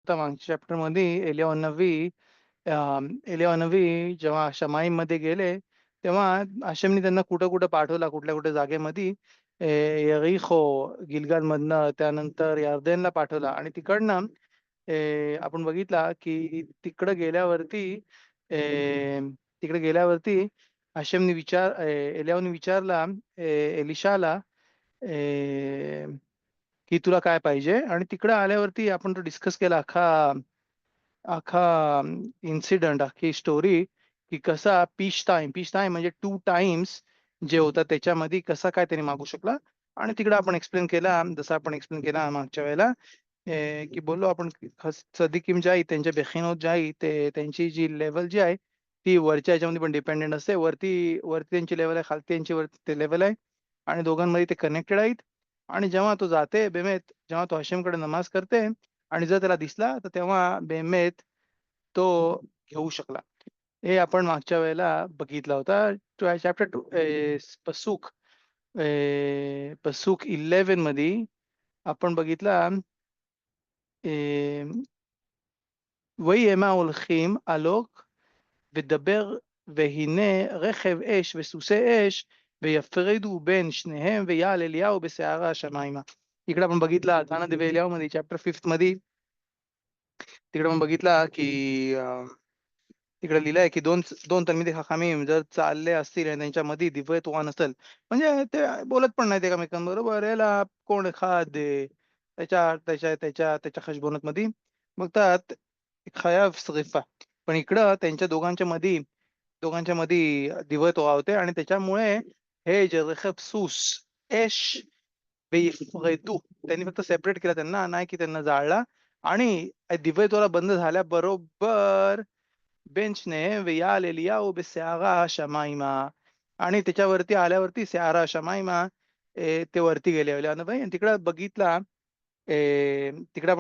होता मागच्या चॅप्टरमध्ये एलियाह नबी जेव्हा शमाईमध्ये गेले, तेव्हा हशेमनी त्यांना कुठं-कुठं पाठवला, कुठल्या-कुठल्या जागेमध्ये यरीहो, गिलगालमधनं, त्यानंतर यर्देनला पाठवला आणि तिकडनं आपण बघितला की तिकडे गेल्यावरती एलियाहने विचारला एलिशाला की तुला काय पाहिजे? आणि तिकडे आल्यावरती आपण तो डिस्कस केला अख्खा अख्खा इन्सिडेंट, अख्खी स्टोरी, की कसा पीच टाइम म्हणजे 2 टाइम्स जे होतं त्याच्यामध्ये कसा काय त्याने मागू शकला. आणि तिकडे आपण एक्सप्लेन केला, जसं आपण एक्सप्लेन केला मागच्या वेळेला, की बोललो आपण सदिकीम जे आहे त्यांच्या बेखिनोत जे आहे ते त्यांची जी लेवल जी आहे ती वरच्या ह्याच्यामध्ये पण डिपेंडेंट असते. वरती वरती त्यांची लेवल आहे, खालती त्यांची वरती लेवल आहे आणि दोघांमध्ये ते कनेक्टेड आहेत. आणि जेव्हा तो जाते बेमेत, जेव्हा तो हशेमकडे नमाज करते आणि जर त्याला दिसला तर तेव्हा बेमेत तो घेऊ शकला. हे आपण मागच्या वेळेला बघितला होता. चॅप्टर 2 पसूक पसूक 11 मध्ये आपण बघितला ויהמה הולכים הלוך ודבר והנה רכב אש וסוסי אש ויפרידו בין שניהם ויעל אליהו בסערה השמיימה. इकडे आपण बघितला ताना दिव्य एलियाहू मध्ये चॅप्टर 5 मध्ये तिकडे आपण बघितला की तिकडे लिहिलंय की दोन दोन तलमिदी हखामीम जर चालले असतील आणि त्यांच्यामध्ये दिव्य तुवा नसेल, म्हणजे ते बोलत पण नाहीत एकमेकांबरोबर, याला कोण एखाद त्याच्या त्याच्या त्याच्या त्याच्या खशबोनत मध्ये बघतात खयाफ सरीफा. पण इकडं त्यांच्या दोघांच्या मध्ये दिव्य तुवा होते आणि त्याच्यामुळे हे जे रेखब सूस एश बेइफ्रेतू, त्यांनी फक्त सेपरेट केला त्यांना, नाही की त्यांना जाळला. आणि दिव्य तोरा बंद झाल्याबरोबर बेंचने वियाल एलियाहू बेसआरा शमाईमा, आणि त्याच्यावरती आल्यावरती सआरा शमाईमा ते वरती गेले एलियाहू. आणि तिकडे बघितला तिकडे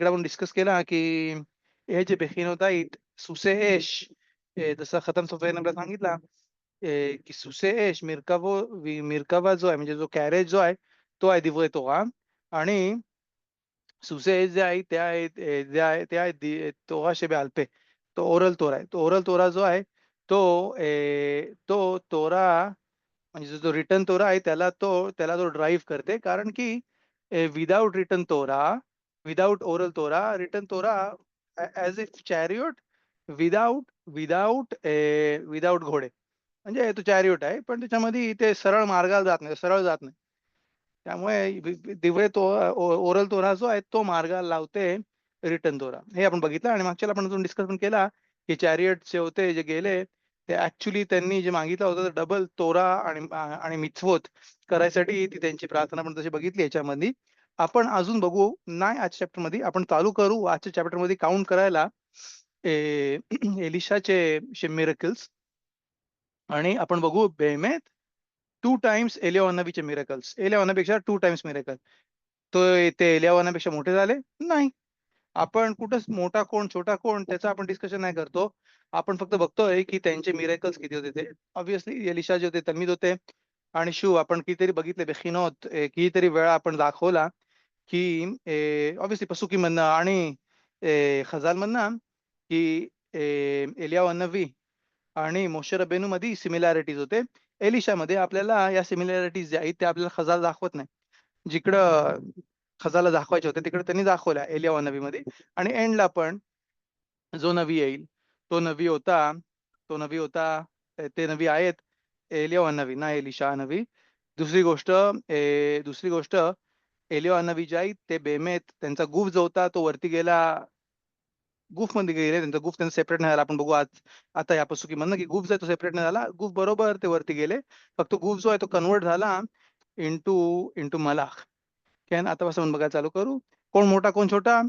आपण डिस्कस केला की हे जे बेखिनोत आहेत सुसे एश, जसं खतम सोफयाने आपल्याला सांगितला की सुसे एश मिरकावा जो आहे, म्हणजे जो कॅरेज जो आहे तो आहे दिव्य तोरा. आणि सुसे जे आहे ते आहेत तोरा शे पे, तो ओरल तोरा आहे. तो ओरल तोरा जो आहे तो तोरा, म्हणजे जो रिटर्न तोरा आहे त्याला तो ड्राईव्ह करते. कारण की without written Torah, without oral Torah, written Torah as if chariot without without without घोडे, म्हणजे तो चॅरियोट आहे पण त्याच्यामध्ये ते सरळ मार्गाला जात नाही, सरळ जात नाही. त्यामुळे दिव्य तो ओरल तोरा जो आहे तो मार्गाला लावते रिटर्न तोरा. हे आपण बघितलं आणि मागच्याला आपण डिस्कस पण केला की चॅरियट जे होते जे गेले ते ऍक्च्युली त्यांनी जे मागितलं होतं डबल तोरा आणि मिtzvot करायसाठी ती त्यांची प्रार्थना पण तशी बघितली. याच्यामध्ये आपण अजून बघू नाही आजच्या चॅप्टर मध्ये, आपण चालू करू आजच्या चॅप्टर मध्ये काउंट करायला एलिशाचे मिरेकल्स. आणि आपण बघू बेमेत 2 टाइम्स एलियाहूचे मिरेकल्स, एलियाहूपेक्षा 2 टाइम्स मिरेकल. तो ते एलियाहूपेक्षा मोठे झाले नाही. आपण कुठंच मोठा कोण छोटा कोण त्याचं आपण डिस्कशन नाही करतो. आपण फक्त बघतोय की त्यांचे मिरेकल्स किती होते. ते ऑब्व्हियसली एलिशा जे होते तल्मीद होते. आणि शिव आपण कितीतरी बघितले बेखिनोत, कितीतरी वेळा आपण दाखवला की ऑब्व्हियसली पसुकीमधनं आणि खजालमधनं की एलियाह नबी आणि मोशे रबेनू मध्ये सिमिलॅरिटीज होते. एलिशामध्ये आपल्याला या सिमिलॅरिटीज ज्या आहेत त्या आपल्याला खजाल दाखवत नाही. जिकडं खजाला दाखवायचे होते तिकडे त्यांनी दाखवल्या एलियाह नबीमध्ये. आणि एंडला पण जो नबी येईल तो नबी होता ते नबी आहेत एलियाह नबी, ना एलिशा नबी. दुसरी गोष्ट एलियाह नबी जे आहेत ते बेमेत त्यांचा गुफ जो होता तो वरती गेला, गुफ मध्ये गेले. त्यांचा गुफ त्यांचा सेपरेट नाही झाला. आपण बघू आज आता या पसुकी म्हणणं की गुफ जो आहे तो सेपरेट नाही झाला. गुफ बरोबर ते वरती गेले. फक्त गुफ जो आहे तो कन्वर्ट झाला इंटू इंटू मलाख. कॅन आतापासून बघायला चालू करू. कोण मोठा कोण छोटा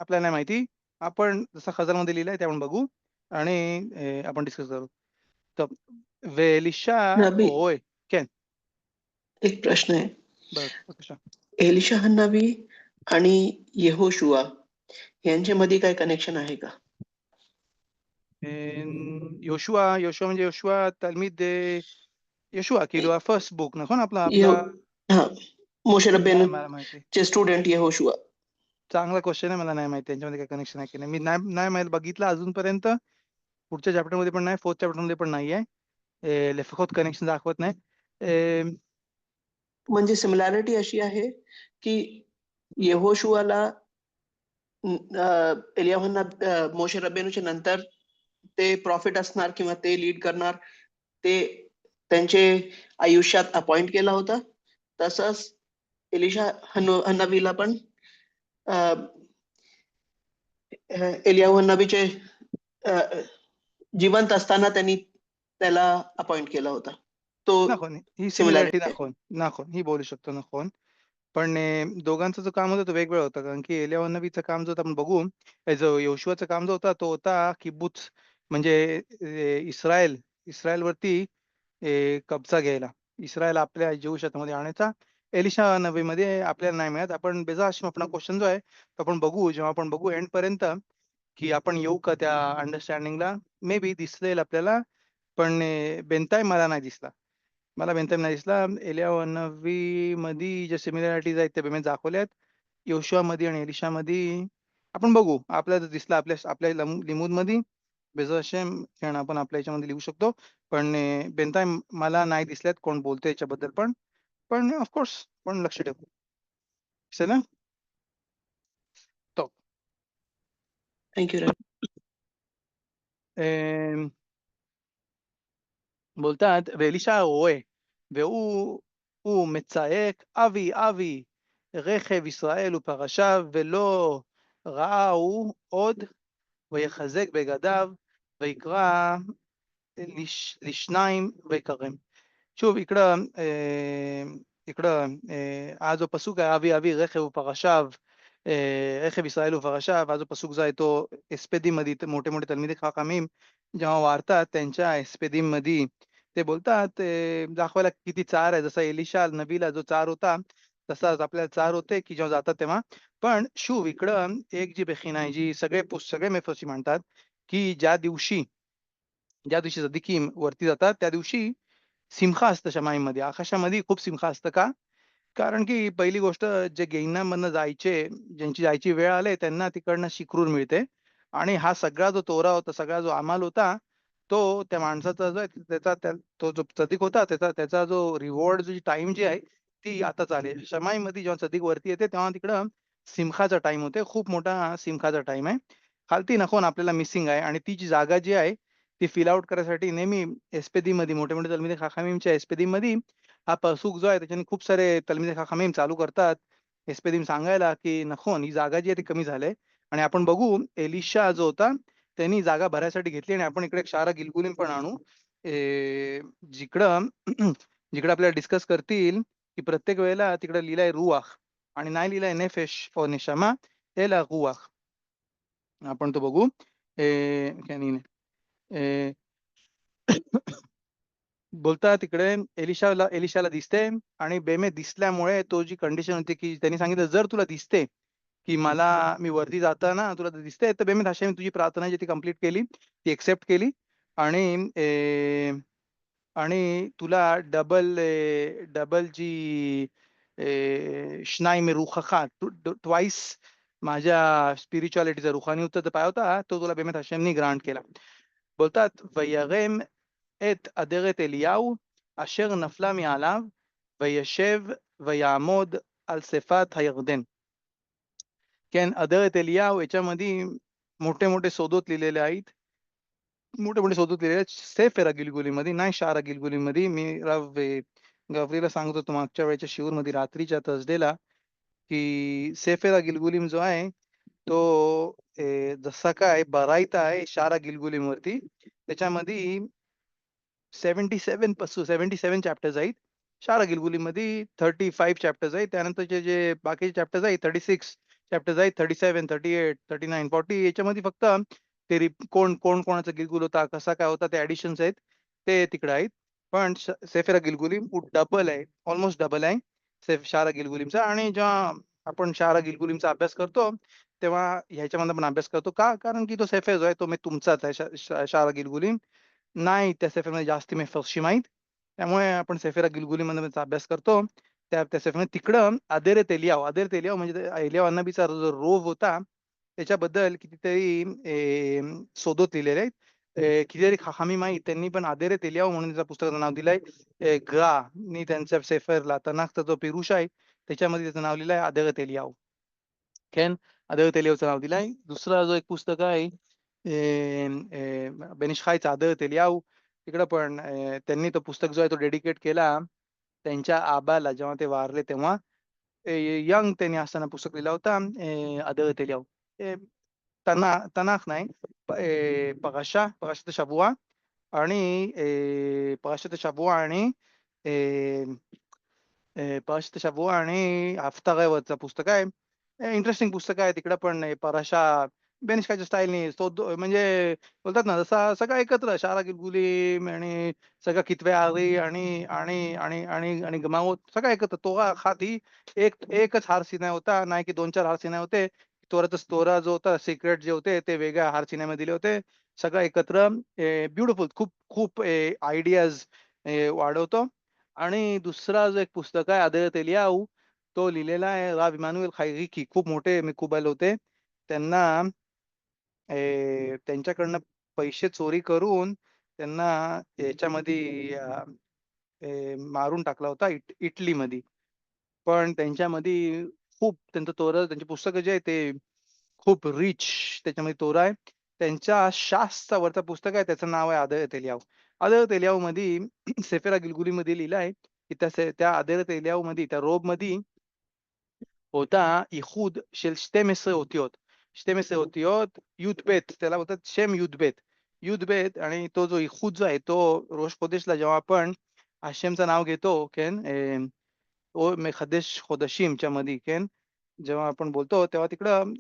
आपल्याला नाही माहिती. आपण जसं खजानमध्ये लिहिलंय ते आपण बघू आणि आपण डिस्कस करू. तर वेलिशा नबी, होय कॅन एक प्रश्न आहे. बघ एलिशा हा नबी आणि यहोशुआ यांच्यामध्ये काय कनेक्शन आहे का? योशुआ म्हणजे योशुआ तलमीद योशुआ किलो फर्स्ट बुक נכון आपला यहो आपला हा, मोशे नाही रबेनू मला माहिती. चे स्टुडंट यहोशुआ. चांगला क्वेश्चन आहे. मला नाही माहिती त्यांच्यामध्ये काही कनेक्शन आहे की नाही. मी नाही नाही माहिती बघितलं अजूनपर्यंत. पुढच्या चॅप्टरमध्ये पण नाही, 4th चॅप्टरमध्ये पण नाहीये. लेफकोत कनेक्शन दाखवत नाही. म्हणजे सिमिलॅरिटी अशी आहे, की यहोशुआला एलियाहूंना मोशे रब्बेनूच्या नंतर ते प्रॉफिट असणार किंवा ते लीड करणार, ते त्यांचे आयुष्यात अपॉइंट केला होता. तसंच एलिशा नबीला पण अ, एलियाहू नबीचे अ, जिवंत असताना त्यांनी त्याला अपॉइंट केला होता. तो नाखून ही सिमिलॅरिटी सिमिलॅरिटी आहे. नाखून ही बोलू शकतो नाखून. पण दोघांचं जो काम होतं तो वेगवेगळं होतं. कारण की एलियाह नबीचं काम जो होतं आपण बघू, जो योशुआचं काम जो होता तो होता किबुत्ज म्हणजे इस्रायलवरती कब्जा घ्यायला. इस्रायल आपल्या जीव शेतामध्ये आणायचा. एलिशा नबीमध्ये आपल्याला नाही मिळत. आपण बेझाशम आपला क्वेश्चन जो आहे, तो आपण बघू जेव्हा आपण बघू एंडपर्यंत, की आपण येऊ का त्या अंडरस्टँडिंगला? मे बी दिसेल आपल्याला, पण बेंताय मला नाही दिसला. मला बेंताय नाही दिसला. एलियाह नबीमध्ये ज्या सिमिलॅरिटीज आहेत त्या मी दाखवल्यात. योशुआमध्ये आणि एलिशामध्ये आपण बघू. आपल्याला जर दिसला आपल्या आपल्या लिमूदमध्ये बेझाशम क्षण आपण आपल्या ह्याच्यामध्ये लिहू शकतो. पण बेंताय मला नाही दिसल्यात कोण बोलतंय याच्याबद्दल पण. पण ऑफ कोर्स पण लक्ष ठेवू. है ना? तो. Thank you. בולטת, ואלישע רואה, והוא מצעק, אבי, אבי, רכב ישראל ופרשיו, ולא ראה הוא עוד, ויחזק בגדיו, ויקרא לשניים ויקרם. שוב, हा जो पसूक आहे, अवी अवी רכב ופרשיו, רכב ישראל ופרשיו, हा जो पसूक जो आहे तो एस्पेदीमध्ये मोठे मोठे तलमिदी खकामीम जेव्हा वारतात त्यांच्या एस्पेदीमध्ये ते बोलतात, दाखवायला किती चार आहे. जसा एलिशा नबीला जो चार होता तसाच आपल्याला चार होते की जेव्हा जातात तेव्हा. पण शुभ इकडं एक जी बेखीन आहे जी सगळे मेफोसी म्हणतात, की ज्या दिवशी सदिकीम वरती जातात त्या दिवशी सिमखा असतं शमाईमध्ये. आकाशामध्ये खूप सिमखा असतं का? कारण की पहिली गोष्ट जे गेईनामधनं ज्यांची जायची वेळ आली त्यांना तिकडनं शिखरून मिळते. आणि हा सगळा जो तोरा होता, सगळा जो अमाल होता, तो त्या माणसाचा जो आहे तो जो सदिक होता त्याचा त्याचा जो रिवॉर्ड जी टाईम जी आहे, ती आता चालेल. शमाईमध्ये जेव्हा सदिक वरती येते तेव्हा तिकडं सिमखाचा टाईम होते. खूप मोठा सिमखाचा टाईम आहे. खालती नखोन आपल्याला मिसिंग आहे आणि ती जी जागा जी आहे, ती फिल आउट करायसाठी नेहमी एस्पेदीमध्ये मोठे-मोठे तलमिदी खाखामीमच्या एस्पेदीमध्ये हा पसूक जो आहे त्याच्याने खूप सारे तलमिदी खाखामीम चालू करतात एस्पेदीम सांगायला, की नखोन ही जागा जी आहे ती कमी झाली आणि आपण बघू एलिशा जो होता त्यांनी जागा भरायसाठी घेतली आणि आपण इकडे एक शारा गिलगुलीम पण आणू. जिकडं जिकडं आपल्याला डिस्कस करतील, की प्रत्येक वेळेला तिकडं लिहिलंय रुआख आणि नाही लिहिलंय नेफेश और नेशमा, एला रुआख. आपण तो बघू. कॅनी बोलतात तिकडे एलिशाला दिसते आणि बेमे दिसल्यामुळे तो जी कंडिशन होती, की त्यांनी सांगितलं, "जर तुला दिसते, की मी वरती जाताना तुला ते दिसतंय, तर बेमे हशायाने तुझी प्रार्थना जी ती कंप्लीट केली, ती एक्सेप्ट केली आणि तुला डबल जी शनाई में रूखखा ट्वाइस माझ्या स्पिरिच्युअलिटीचा रुहानी उत्तर पाय होता, तो तुला बेमेत हशेमनी ग्रांट केला." बोलतात, "וירם את אדרת אליהו אשר נפלה מעליו, וישב ויעמוד על שפת הירדן." כן, अदरत एलियाhu याच्यामध्ये मोठे-मोठे सोदोत लिहिलेले आहेत. मोठे-मोठे सोदोत लिहिलेले आहेत. सेफेरा गिलगुलीमध्ये, नाही शारा गिलगुलीमध्ये. मी गवरीला सांगत होतो मागच्या वेळेच्या शिऊरमध्ये रात्रीच्या थर्सडेला, की सेफेरा गिलगुलीम जो आहे, तो जसा काय बराईता आहे शारा गिलगुलीमवरती, त्याच्यामध्ये 77 चॅप्टर्स आहेत. शारा गिलगुलीमध्ये 35 चॅप्टर्स आहेत. त्यानंतरचे जे बाकीचे चॅप्टर्स आहेत 36 चॅप्टर्स आहेत. 37, 38, 39, 40 याच्यामध्ये फक्त ते कोणाचा गिलगुल होता, कसा काय होता ते ॲडिशन्स आहेत. ते तिकडे आहेत. पण सेफेरा गिलगुलीम डबल आहे. ऑलमोस्ट डबल आहे. शारा गिलगुलीमचा. आणि जेव्हा आपण शारा गिलगुलीमचा अभ्यास करतो, तेव्हा ह्याच्यामधनं पण अभ्यास करतो. का? कारण की तो सेफे जो आहे तो तुमचाच आहे. शारा गिलगुलीम. नाही त्या सेफेरमध्ये जास्ती मी फरशी माहीत. त्यामुळे आपण सेफेरा गिलगुलीमधनं त्याचा अभ्यास करतो. त्या सेफरमध्ये तिकडं आदेरेत एलियाव म्हणजे एलियाव अन्नबीचा जो रोव होता त्याच्याबद्दल कितीतरी सोदोत लिहिलेले आहेत. कितीतरी खामी माहीत त्यांनी पण आदेरेत एलियाव म्हणून त्या पुस्तकाचं नाव दिलंय. नी त्यांच्या सेफरला तनाखचा जो पिरुष आहे त्याच्यामध्ये त्याचं नाव लिहिलंय आदेरेत एलियाव. आदळत एलियावचं नाव दिलंय. दुसरा जो एक पुस्तक आहे बेन इश खायचं आदळत एलियाव तिकडं पण त्यांनी तो पुस्तक जो आहे तो डेडिकेट केला त्यांच्या आबाला जेव्हा ते वारले तेव्हा यंग त्यांनी असताना पुस्तक लिहिला होता आदळत एलियाव. तनाख नाही पराशात शबुआ आणि पराशात शबुआ आणि पराशात शबुआ आणि हफ्तागावरचं पुस्तक आहे. इंटरेस्टिंग पुस्तक आहे तिकडं पण पराशा बेनिशकाच्या स्टाईलनी म्हणजे बोलतात ना जसा सगळं एकत्र शारा गिलगुली आणि सगळं कितवे आरी आणि गमावत सगळं एकत्र तोरा खाती एकच हार सिन्या होता नाही की 2-4 हार सिन्या होते. तोरा जो होता सिक्रेट जे होते ते वेगळ्या हार सिन्यामध्ये दिले होते. सगळं एकत्र ब्युटिफुल खूप खूप आयडियाज वाढवतो आणि दुसरा जो एक पुस्तक आहे आदळत एलियाव तो लिहिलेला आहे राव इमानुएल खैरिकी खूप मोठे मिकुबाल होते. त्यांना त्यांच्याकडनं पैसे चोरी करून त्यांना याच्यामध्ये मारून टाकला होता इटलीमध्ये. पण त्यांच्यामध्ये खूप त्यांचं त्यांची पुस्तकं जे आहे ते खूप रिच त्याच्यामध्ये तोरा आहे. त्यांच्या शासचा वरचा पुस्तक आहे त्याचं नाव आहे आदळत एलियाव. आदळत एलियावमध्ये सेफेरा गिलगुलीमध्ये लिहिलं आहे की त्या आदळत एलियावमध्ये त्या रोबमध्ये होता इखूद של 12 אותיות. 12 אותיות י"ב त्याला बोलतात शेम युद्धबेत. युद्धबेत आणि तो जो इखूद जो आहे तो रोश खोदेशला जेव्हा आपण हशेमचं नाव घेतो ओ मेखदेश खोदशीमच्या मध्ये जेव्हा आपण बोलतो तेव्हा तिकडं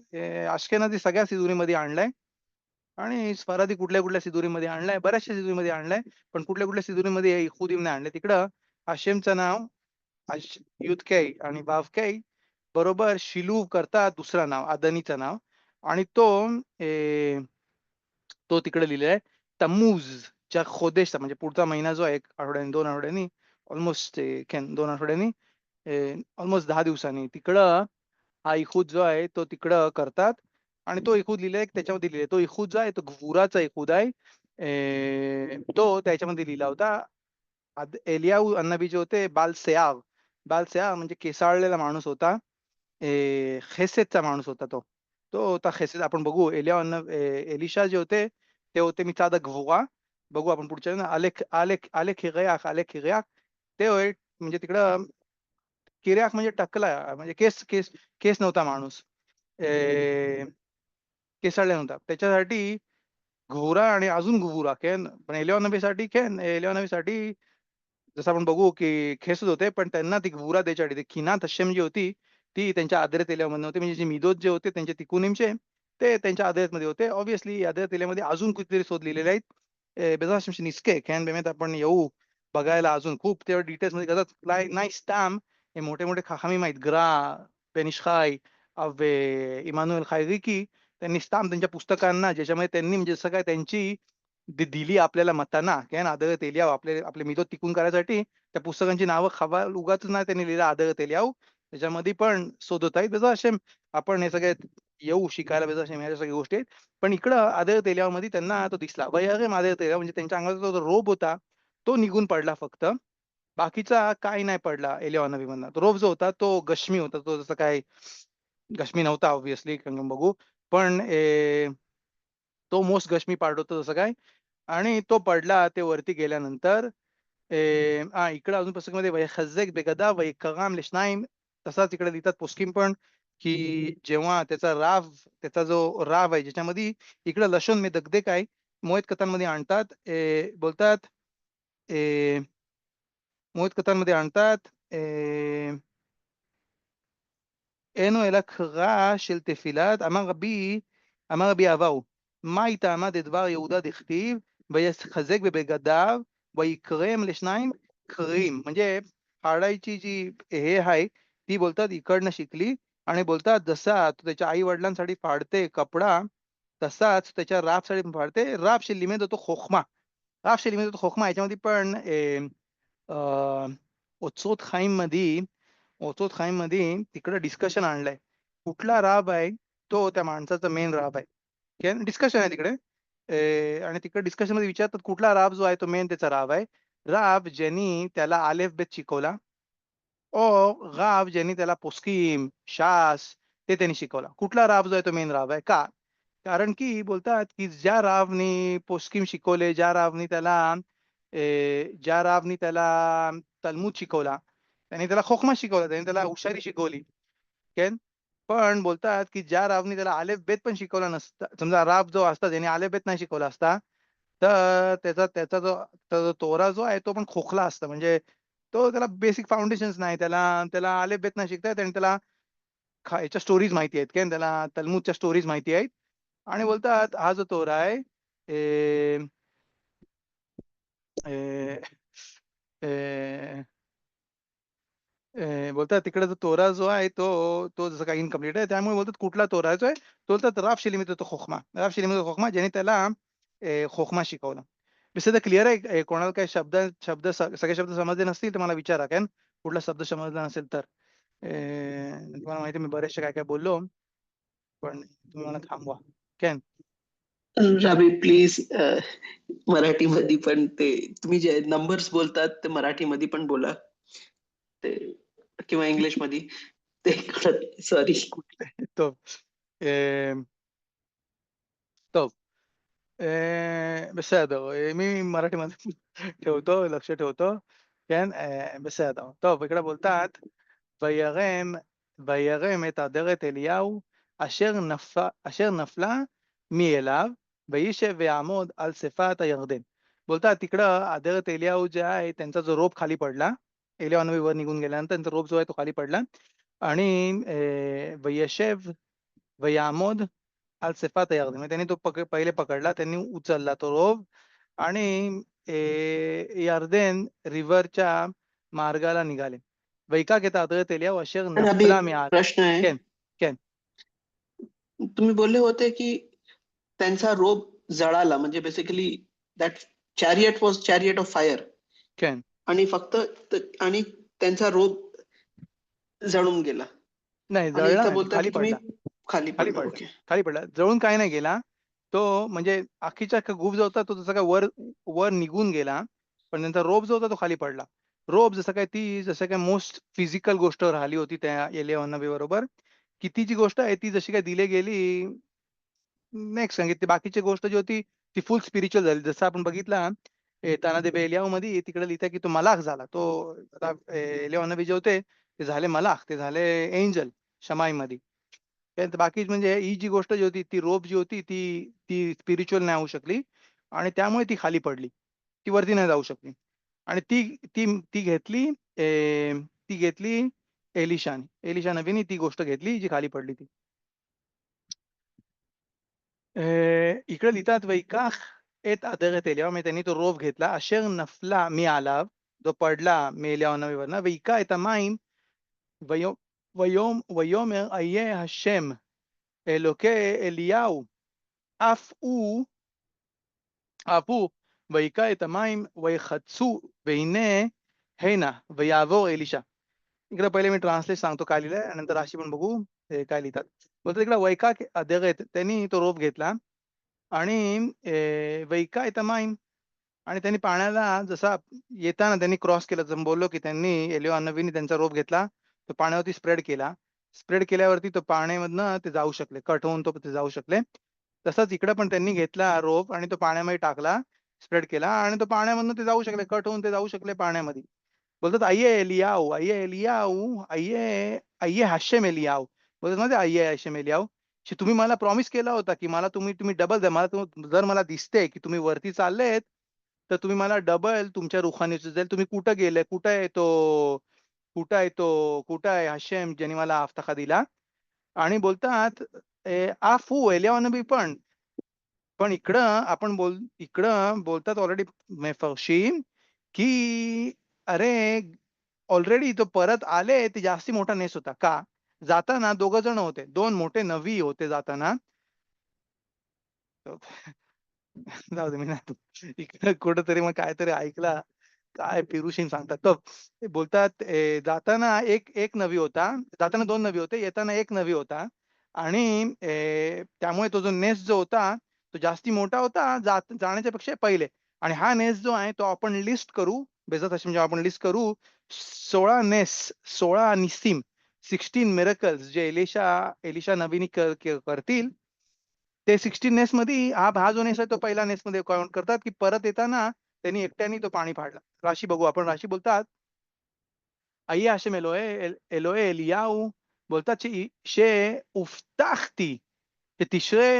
अश्केनाझी सगळ्या सिदुरीमध्ये आणलाय आणि स्फरादी कुठल्या सिदुरीमध्ये आणलाय बऱ्याचशा सिदुरीमध्ये आणलाय पण कुठल्या सिदुरीमध्ये इखुदीमने आणलंय तिकडं हशेमचं नाव युद्धकै आणि वावकै बरोबर शिलूव करता दुसरा नाव अदानीचं नाव आणि तो तिकडे लिहिलेला आहे तम्मूजच्या खोदेशचा म्हणजे पुढचा महिना जो आहे 1 आठवड्यानी 2 आठवड्यांनी ऑलमोस्ट 2 आठवड्यांनी ऑलमोस्ट 10 दिवसांनी तिकडं हा इखूद जो आहे तो तिकडं करतात आणि तो इखूद लिहिलाय त्याच्यामध्ये लिहिलाय तो इखूद जो आहे तो गफुराचा इखूद आहे. तो त्याच्यामध्ये लिहिला होता. एलियाहू अन्नबी जे होते बाल सेयाव म्हणजे केसाळलेला माणूस होता. खेसेदचा माणूस होता तो. तो होता खेसेद आपण बघू एलिशा जे होते ते होते मिचाद गव्हुरा. बघू आपण पुढच्या आले खिरयाक ते होय म्हणजे तिकडं किर्याक म्हणजे टकला म्हणजे केस नव्हता माणूस. केसाळला नव्हता. त्याच्यासाठी घोरा आणि अजून घुगुरा पण एलियाह नबीसाठी एलियाह नबीसाठी जसं आपण बघू की खेचत होते पण त्यांना ती घुरा द्यायची ती खिनात हशेम जी होती ती त्यांच्या आदरेत एलियाहमधनं होते म्हणजे जे मिदोत जे होते त्यांचे तिकुनीमचे ते त्यांच्या आदरेतमध्ये होते. ऑब्व्हियसली आदरेत एलियाहमध्ये अजून कितीतरी शोध लिहिलेले आहेत. बेजा हशेमचे निस्के बेमेत आपण येऊ बघायला अजून खूप तेवढं डिटेल्समध्ये करतात नाही स्टॅम हे मोठे खाखामी माहीत बेन इश खाय इमानुएल खैरिकी त्यांनी स्टॅम्प त्यांच्या पुस्तकांना ज्याच्यामध्ये त्यांनी म्हणजे जसं काय त्यांची दिली आपल्याला मताना आदळत एलियाव आपले मिदोत टिकून करायसाठी त्या पुस्तकांची नावं उगाच नाही त्यांनी लिहिलं आदळत एलियाव त्याच्यामध्ये पण शोधत आहेत बेजा हशेम आपण हे सगळे येऊ शिकायला बेजा हशेम ह्या सगळ्या गोष्टी आहेत. पण इकडं आदळत एलियावमध्ये त्यांना तो दिसला वयगेम आदळत एलियाव म्हणजे त्यांच्या अंगाचा जो रोब होता तो निघून पडला फक्त बाकीचा काय नाही पडला एलियाव नबीमधनं. तो रोब जो होता तो गश्मी होता तो जसं काय गश्मी नव्हता ऑब्व्हियसली बघू पण तो मोस्ट गश्मी पार्ट होता जसं काय आणि तो पडला ते वरती गेल्यानंतर इकडं अजून पुस्तकामध्ये वयखझेक बेगदा वयकगाम लेशनाईम तसाच इकडे लिहितात पोस्किम पण की जेव्हा त्याचा जो राव आहे ज्याच्यामध्ये इकडं लशोन मे दगदेक आहे मोहित कथांमध्ये आणतात बोलतात मोहित कथांमध्ये आणतात אינו אלא קרא של תפילת, אמר רבי אבאו, מה טעמה דדבר יהודה דכתיב, ויחזק בבגדיו, ויקרם לשניים קרים. म्हणजे फाडायची जी हे आहे ती बोलतात इकडनं शिकली आणि बोलतात जसा तो त्याच्या आई वडिलांसाठी फाडते कपडा तसाच त्याच्या राबसाठी फाडते राब लिमित होतो खोखमा याच्यामध्ये पण ओचोत खाईम मध्ये ओचोत खाईम मध्ये तिकडे डिस्कशन आणलंय. कुठला राब आहे तो त्या माणसाचा मेन राब आहे. डिस्कशन आहे तिकडे. आणि तिकडे डिस्कशन मध्ये विचारतात कुठला राब जो आहे तो मेन त्याचा राब आहे. राब ज्यांनी त्याला अलेफ बेत शिकवला राब ज्यांनी त्याला पोस्कीम, शास ते त्यांनी शिकवला. कुठला राब जो आहे तो मेन राब आहे. का? कारण की बोलतात की ज्या रावनी पोस्कीम शिकवले, ज्या रावनी त्याला तल्मूद शिकवला, त्याने त्याला खोखमा शिकवला, त्याने त्याला हुशारी शिकवली. केन पण बोलतात की ज्या रावनी त्याला अलेफ बेत पण शिकवला नसता, समजा राब जो असता ज्याने अलेफ बेत नाही शिकवला असता, तर त्याचा जो तोरा जो आहे तो पण खोखला असता. म्हणजे तो त्याला बेसिक फाउंडेशन्स नाही. त्याला त्याला अलेफ बेत नाही शिकता येत आणि त्याला याच्या स्टोरीज माहिती आहेत. काय त्याला तल्मूदच्या स्टोरीज माहिती आहेत. आणि बोलतात हा जो तोरा आहे ए, ए, ए, बोलतात तिकडे जो तोरा जो आहे तो तो जसं काही इनकम्प्लीट आहे. त्यामुळे बोलतात कुठला तोरा आहे जो आहे, तो बोलतात राब शिलीमीत तो खोखमा. राब शिलीमीत खोखमा ज्याने त्याला खोखमा शिकवला. विषय क्लिअर आहे? कोणाला काही शब्द शब्द सगळे शब्द समजले नसतील तर मला विचारा. काय कुठला शब्द समजला नसेल तर. तुम्हाला माहिती आहे मी बरेचसे काय काय बोललो, पण तुम्ही मला थांबवा. काय राबी प्लीज मराठीमध्ये पण ते तुम्ही जे नंबर्स बोलतात ते मराठीमध्ये पण बोला. ते किंवा इंग्लिशमध्ये ते कळत सॉरी. कुठले तो तो בסדר. मी मराठीमध्ये ठेवतो, लक्ष ठेवतो. כן, בסדר. טוב, इकडे बोलतात, וירם, וירם את עדרת אליהו אשר נפלה מאליו, וישב ויעמוד על שפת הירדן. बोलतात तिकडं आदरत एलियाहू जे आहे त्यांचा जो रोप खाली पडला, एलियाहू नबी वर निघून गेल्यानंतर त्यांचा रोप जो आहे तो खाली पडला आणि वयशेव वयामोद अल सेफात यार्दन म्हणजे त्यांनी तो पहिले पकडला, त्यांनी उचलला तो रोप आणि यार्देन रिव्हरच्या मार्गाला निघाले. वैका घेता आदरत एलियाहू अशर राबी नफला मिळाल. प्रश्न आहे. केन केन तुम्ही बोलले होते की त्यांचा रोप जळाला म्हणजे basically that chariot was chariot of fire केन आणि फक्त आणि त्यांचा रोप जळून गेला नाही आणि जळला इथं नाही, तो बोलता खाली की तुम्ही पडला. खाली खाली पडला. पडला. ओके. खाली पडला. जळून काही नाही गेला. तो म्हणजे अख्खीच्या अख्खा गूफ जो होता तो जसा काय वर वर निघून गेला. पण त्यांचा रोप जो होता तो खाली पडला. रोप जसं काय मोस्ट फिजिकल गोष्ट राहिली होती त्या एलियाह नबी बरोबर, की ती जी गोष्ट आहे ती जशी काय दिली गेली, नेक्स्ट सांगितली. बाकीची गोष्ट जी होती ती फुल स्पिरिच्युअल झाली. जसं आपण बघितलं तानादेबे एलियाहूमध्ये तिकडे लिहितं की तो मलाख झाला. तो आता एलियाह नबी जे होते ते झाले मलाख, ते झाले एंजल शमाईमध्ये. त्यात बाकी म्हणजे ही जी गोष्ट जी होती, ती रोप जी होती ती ती स्पिरिच्युअल नाही होऊ शकली आणि त्यामुळे ती खाली पडली. ती वरती नाही जाऊ शकली. आणि ती ती ती घेतली ती घेतली एलिशाने. एलिशा नबीने ती गोष्ट घेतली जी खाली पडली ती. इकडे लिहितात वैकाख एत आदरत एलियाव म्हणजे त्यांनी तो रोप घेतला. अशर नफला मी आलाव, जो पडला मी एलियाव नबीवरनं. वैका एत माईम ויאמר ויאמר איה השם אלוקי אליהו אף הוא ויכה את המים ויחצו והנה הנה ויעבור एलिशा. इकडे पहिले मी ट्रान्सलेट सांगतो काय लिहिलंय आणि नंतर राशी पण बघू काय लिहितात. बोलतो तिकडे वैका अधेरेत त्यांनी तो रोप घेतला आणि वैका येता माईम आणि त्यांनी पाण्याला जसा येताना त्यांनी क्रॉस केलं. जसं बोललो की त्यांनी एलियाह नबीने त्यांचा रोप घेतला, तो पाण्यावरती स्प्रेड केला. स्प्रेड केल्यावरती तो पाण्यामधनं ते जाऊ शकले, कट होऊन तो ते जाऊ शकले. तसंच इकडे पण त्यांनी घेतला रोप आणि तो पाण्यामध्ये टाकला, स्प्रेड केला आणि तो पाण्यामधनं ते जाऊ शकले, कट होऊन ते जाऊ शकले पाण्यामध्ये. बोलतात अय्ये एलियाऊ, अय्ये एलियाऊ, अय्ये अय्ये हाशेम एलियाऊ. बोलतात माहिती आहे अय्ये हाशेम एलियाऊ, की तुम्ही मला प्रॉमिस केला होता, की मला तुम्ही तुम्ही डबल द्या. जर मला दिसतंय, की तुम्ही वरती चाललेत, तर तुम्ही मला डबल तुमच्या रुखानीचं जाईल. तुम्ही कुठं गेले? कुठं आहे तो? कुठं आहे तो? कुठं आहे हशेम ज्याने मला अफ्ताखा दिला? आणि बोलतात आफू एलियाह नबी पण. पण इकडं बोलतात ऑलरेडी मेफरशीम, की अरे ऑलरेडी तो परत आले, ते जास्ती मोठा नेस होता. का? जाताना दोघं जण होते. 2 मोठे नबी होते जाताना. जाऊ दे मी नाही इकडं कुठेतरी मग काहीतरी ऐकला काय पिरुशिन सांगतात. तर ते बोलतात जाताना एक एक नवी होता, जाताना 2 नवी होते, येताना 1 नवी होता आणि त्यामुळे तो जो नेस जो होता, तो जास्ती मोठा होता जाण्याच्या पेक्षा पहिले आणि हा नेस जो आहे तो आपण लिस्ट करू, बेझत हशेम जेव्हा आपण लिस्ट करू 16 नेस, 16 निसीम, 16 मिरेकल्स जे एलिशा नबीनी करतील, ते 16 नेसमध्ये हा जो नेस आहे तो पहिला नेसमध्ये काउंट करतात, की परत येताना त्यांनी एकट्याने तो पाणी फाडला. राशी बघू आपण. राशी बोलतात, "ויהי השם אלוהי אליהו", बोलतात שהובטחתי שתשרה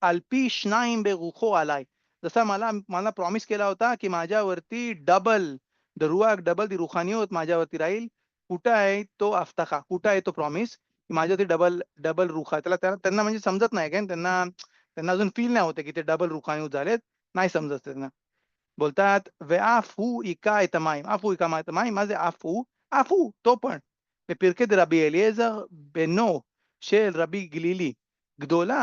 על पी 2 ברוחו עליי. जसा मला मला प्रॉमिस केला होता, की माझ्यावरती डबल द रुआक, डबल दी रुहानियत माझ्यावरती राहील. कुठं आहे तो अफ्ताखा? कुठं आहे तो प्रॉमिस? माझ्यावरती डबल डबल रुखा. त्यांना म्हणजे समजत नाही काय त्यांना त्यांना अजून फील नाही होत की ते डबल रुखानियत झालेत. नाही समजत त्यांना. बोलतात "ואף הוא היכה את המים", אף הוא היכה את המים, מה זה אף הוא? אף הוא, तो पण. בפרקי דרבי אליעזר בנו של רבי גלילי, גדולה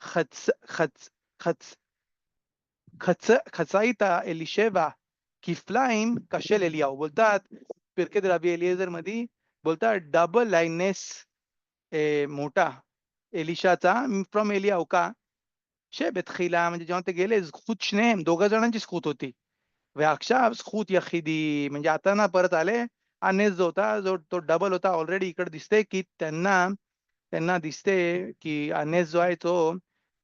חצ חצ חצ חצאית אלישבע כפליים כשל אליהו. बोलतात पिरके रबी एलिएझर मध्ये बोलतात डबल आहे नेस मोठा एलिशाचा फ्रॉम एलियाhu का? שבתחילה म्हणजे जेव्हा ते गेले זכות שניהם, दोघा जणांची זכות होती. ועכשיו זכות יחידי म्हणजे आता ना परत आले. हा नेस जो होता तो डबल होता ऑलरेडी इकडे दिसते की त्यांना त्यांना दिसते की हा नेस जो आहे तो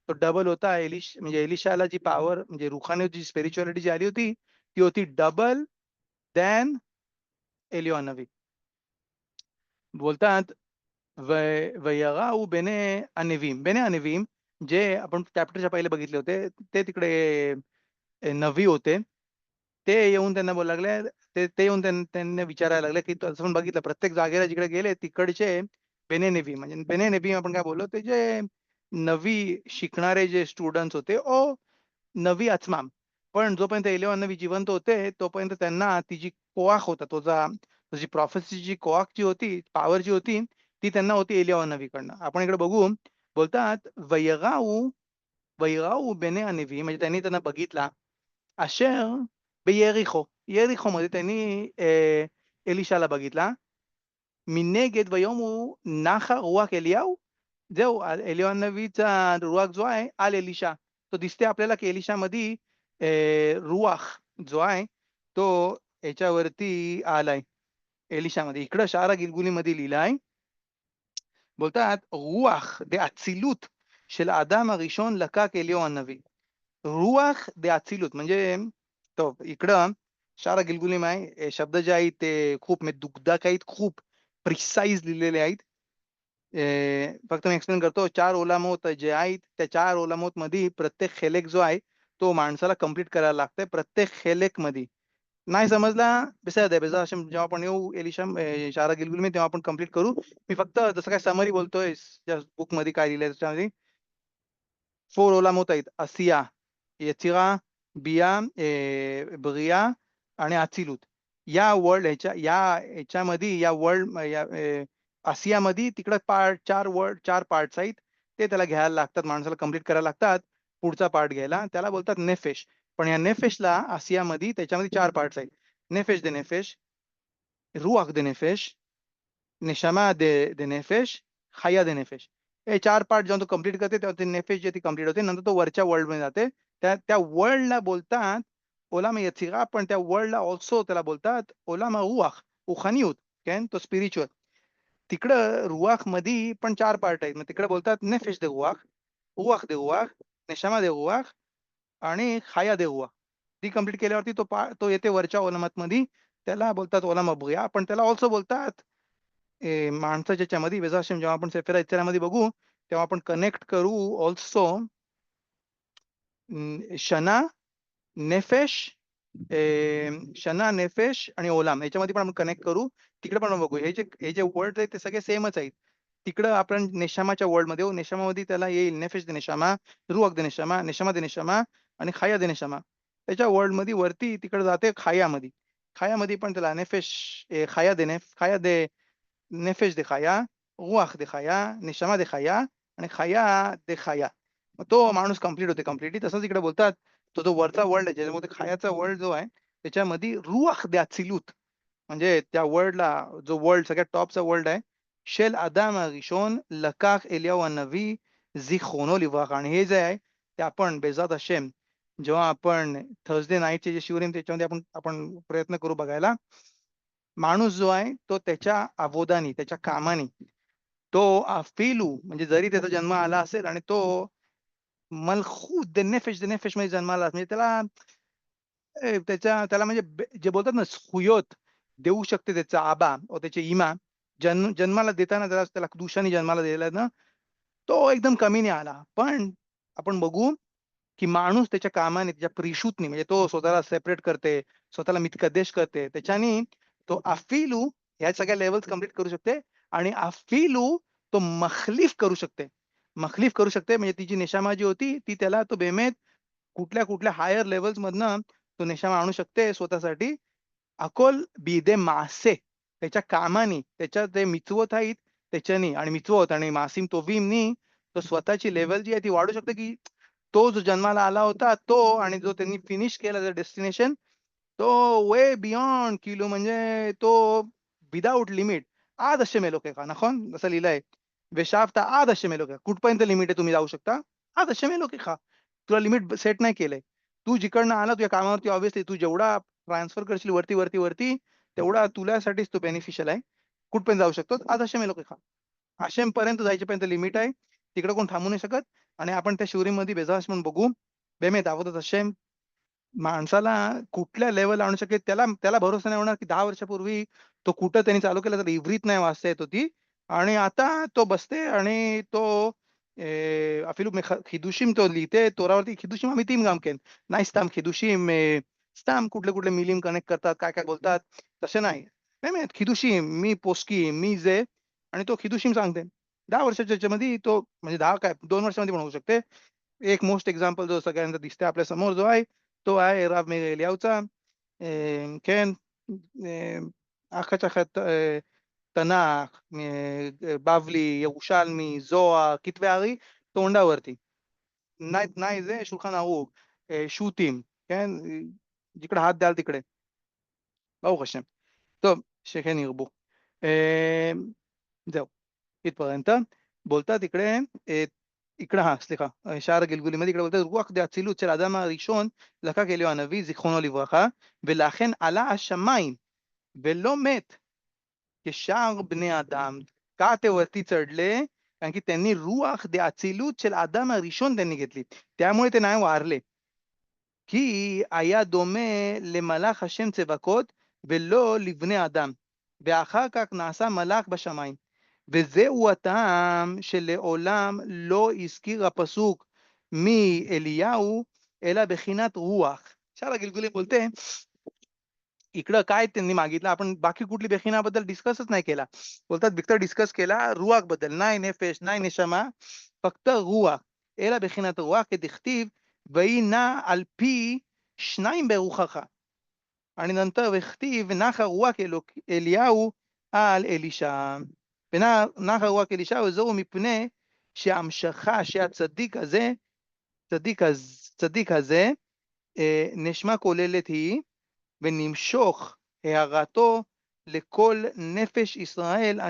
डबल होता. म्हणजे एलिशाला जी पॉवर म्हणजे रुखानी जी स्पिरिच्युअलिटी जी आली होती, ती होती डबल दॅन एलियॉ नबी. बोलतात "ויראו בני הנביאים", בני הנביאים जे आपण चॅप्टरच्या पहिले बघितले होते, ते तिकडे नवी होते. ते येऊन त्यांना बोलायला लागले, ते ते येऊन त्यांना विचारायला लागले, की तसं पण बघितलं प्रत्येक जागेला जिकडे गेले तिकडचे बेने नेव्ही म्हणजे बेने नेव्ही आपण काय बोललो, ते जे नवी शिकणारे जे स्टुडंट्स होते नवी अचमाम. पण जोपर्यंत एलियॉ नबी जिवंत होते, तोपर्यंत त्यांना ती जी कोआख होता, तुझी प्रॉफेसी जी कोआख जी होती, पॉवर जी होती, ती त्यांना होती एलियॉ नबीकडनं. आपण इकडे बघू, बोलतात "वयराऊ बेने הנביאים", म्हणजे त्यांनी त्यांना बघितला. अशर बियेरिखो, येरिखोमध्ये त्यांनी एलिशाला बघितला. מנגד ויאמרו נחה רוח אליהו. זהו, एलियॉ नबीचा रुआक जो आहे आल एलिशा. तो दिसते आपल्याला की एलिशामध्ये रुआख जो आहे तो याच्यावरती आलाय एलिशामध्ये. इकडं शारा गिलगुलीमध्ये लिहिलाय. बोलतात רוח דאצילות של האדם הראשון לקק אליהו הנביא. रुआख दे अचिलूत म्हणजे इकडं शारा गिलगुलीम आहे. शब्द जे आहेत ते खूप म्हणजे दुग्धक आहेत, खूप प्रिसाईज लिहिलेले आहेत. फक्त मी एक्सप्लेन करतो. 4 ओलामोत जे आहेत, त्या 4 ओलामोतमध्ये प्रत्येक खेलेक जो आहे, तो माणसाला कंप्लीट करायला लागतंय. प्रत्येक खेलेकमध्ये. नाही समजला बिसर बेजा जेव्हा आपण येऊ शारा गिलगुलीमध्ये तेव्हा आपण कंप्लीट करू. मी फक्त जसं काय समरी बोलतोय, त्या बुकमध्ये काय लिहिलंय त्याच्यामध्ये 4 ओलामोत आहेत. आसिया, यचिरा, बिया, ब्रिया आणि अचिलूत. या वर्ल्ड ह्याच्यामध्ये या वर्ल्ड आसियामध्ये तिकडे 4 पार्ट्स आहेत. ते त्याला घ्यायला लागतात. माणसाला कंप्लीट करायला लागतात. पुढचा पार्ट घ्यायला. त्याला बोलतात नेफेश. पण या नेफेशला आसियामध्ये त्याच्यामध्ये 4 पार्ट्स आहेत. नेफेश दे नेफेश, रुआख दे नेफेश, नेशमा दे नेफेश, हया दे नेफेश. हे 4 पार्ट जेव्हा तो कंप्लीट करते तेव्हा ते नेफेश जे ती कंप्लीट होते. नंतर तो वरच्या वर्ल्डमध्ये जाते. त्या वर्ल्डला बोलतात ओलाम यथिरा, पण त्या वर्ल्डला अल्सो त्याला बोलतात ओलाम रुआख, रुहानियत, तो स्पिरिच्युअल. तिकडं रुआखमध्ये पण 4 पार्ट आहेत. मग तिकडे बोलतात नेफेश दे रुआख, रुआख दे रुआख, नेशमा दे रुआख आणि हया दे रुआख. ती कंप्लीट केल्यावरती तो येते वरच्या ओलामातमध्ये. त्याला बोलतात ओलाम अबूया. पण त्याला अल्सो बोलतात माणसाच्या याच्यामध्ये वेदाश्रम जेव्हा आपण सेफिरा इत्यामध्ये बघू, तेव्हा आपण कनेक्ट करू अल्सो शना, नेफेश, शना, नेफेश आणि ओलाम याच्यामध्ये पण आपण कनेक्ट करू. तिकडे पण बघू. हे जे वर्ड आहेत ते सगळे सेमच आहेत. तिकडं आपण नेशामाच्या वर्ल्डमध्ये येऊ. नेशामामध्ये त्याला येईल नेफेश दे नेशामा, रुआख दे नेशामा, नेशामा दे नेशामा आणि खाया दे नेशामा. त्याच्या वर्ल्डमध्ये वरती तिकडे जाते खायामध्ये. खायामध्ये पण त्याला नेफेश, खाया दे नेफेश दे खाया, रुआख दे खाया, नेशमा दे खाया आणि खाया दे खाया. मग तो माणूस कंप्लीट होते कंप्लीटली. तसंच इकडे बोलतात तो जो वरचा वर्ल्ड आहे ज्याच्यामध्ये खायाचा वर्ल्ड जो आहे त्याच्यामध्ये रुach द्याचिलूत म्हणजे त्या वर्ल्डला जो वर्ल्ड सगळ्यात टॉपचा वर्ल्ड आहे शेल आदाम रिशोन लकाख एलियाहू הנביא झिखरोनो लिव्राखा आणि हे जे आहे ते आपण बेजात हशेम जेव्हा आपण थर्सडे नाईटचे जे शिवरिम त्याच्यामध्ये आपण आपण प्रयत्न करू बघायला माणूस जो आहे तो त्याच्या अवोदानी त्याच्या कामानी तो अफिलू म्हणजे जरी त्याचा जन्म आला असेल आणि तो मलखूत दे नेफेश मध्ये जन्माला म्हणजे त्याला त्याला म्हणजे जे बोलतात ना स्खुयोत देऊ शकते त्याचा आबा व त्याची इमा जन्माला देताना त्याला त्याला दुशाने जन्माला दिलेला ना तो एकदम कमी नाही आला पण आपण बघू की माणूस त्याच्या कामाने त्याच्या प्रिशूतनी म्हणजे तो स्वतःला सेपरेट करते स्वतःला मितकदेश करते त्याच्यानी तो अफिलू ह्या सगळ्या लेवल्स कम्प्लीट करू शकते आणि अफिलू तो मखलीफ करू शकते म्हणजे तिची नेशामा जी होती ती त्याला तो बेमेत कुठल्या कुठल्या हायर लेवल्स मधनं तो नेशामा आणू शकते स्वतःसाठी अकोल बिदे मासे त्याच्या कामानी त्याच्या ते मिचवत आहेत त्याच्यानी आणि मिचवत आणि मासीम तोवीमनी तो स्वतःची लेवल जी आहे ती वाढू शकते की तो जो जन्माला आला होता तो आणि जो त्यांनी फिनिश केला डेस्टिनेशन तो वे बियॉन्ड किलो म्हणजे तो विदाऊट लिमिट आज असे मेलोके का नखोन जसं लिहिलंय वेशाफता आज असे मेलोके कुठपर्यंत लिमिट आहे तुम्ही जाऊ शकता आज असे मेलोके का तुला लिमिट सेट नाही केलंय तू जिकडनं आला तुझ्या कामावरती ऑब्व्हियसली तू जेवढा ट्रान्सफर करशील वरती वरती वरती तेवढा तुझ्यासाठीच तो बेनिफिशियल आहे कुठपर्यंत जाऊ शकतो आज असे मेलोके का आशेम पर्यंत जायच्यापर्यंत लिमिट आहे तिकडे कोण थांबू नाही शकत आणि आपण त्या शिवरीमध्ये बेजास म्हणून बघू बेमे दावत हशेम माणसाला कुठल्या लेवल आणू शकेल त्याला त्याला भरोसा नाही होणार की 10 वर्षापूर्वी तो कुठं त्यांनी चालू केलं तर इव्रीत नाही वाचता येत होती आणि आता तो बसते आणि तो अफिलू खिदुशिम तो लिहिते तोरावरती खिदुशिम आम्ही तीन काम केन नाही स्ताम खिदुशिम स्ताम कुठले कुठले मिलिम कनेक्ट करतात काय काय बोलतात तसे नाही नाही खिदुशिम मी पोस्की मी जे आणि तो खिदुशिम सांगते 10 वर्षाच्या याच्यामध्ये तो म्हणजे 2 वर्षामध्ये पण होऊ शकते एक मोस्ट एक्झाम्पल जो सगळ्यांना दिसते आपल्या समोर जो आहे तो आहे राब मेर एलियाहूचा כן אחת תנ"ך, בבלי, ירושלמי, זוהר, כתבי הארי, तोंडावरती नाही नाही זה שולחן ערוך, שו"תים, כן? जिकडे हात द्याल तिकडे ברוך השם. טוב, שכן ירבו. זהו, इथपर्यंत बोलतात इकडे इकडे हा סליחה שער הגלגולים इकडे बोलतात רוח דאצילות של האדם הראשון לקח אליהו הנביא זיכרונו לברכה ולכן עלה השמיים ולא מת כשאר בני אדם का ते वरती चढले कारण की त्यांनी रुach דאצילות של האדם הראשון त्यांनी घेतली त्यामुळे ते नाही वारले כי היה דומה למלאך השם צבקות ולא לבני אדם ואחר כך נעשה מלאך בשמיים וזהו הטעם שלעולם לא הזכיר הפסוק מאליהו אלא בחינת רוח. שאר הגלגולים बोलते इकडं काय त्यांनी मागितलं आपण बाकी कुठली बेखिनाबद्दल डिस्कसच नाही केला बोलतात फक्त डिस्कस केला रुआक बद्दल नाही नेफेश नाही नेशमा फक्त रुआक אלא בחינת רוח כדכתיב ויהי נע על פי שניים ברוחך आणि नंतर וכתיב נחה רוח אליהו על אלישע ונח הרוח אלישע זהו מפני שהמשכה שהצדיק הזה צדיק הזה נשמה כוללת היא ונמשוך הערתו לכל נפש ישראל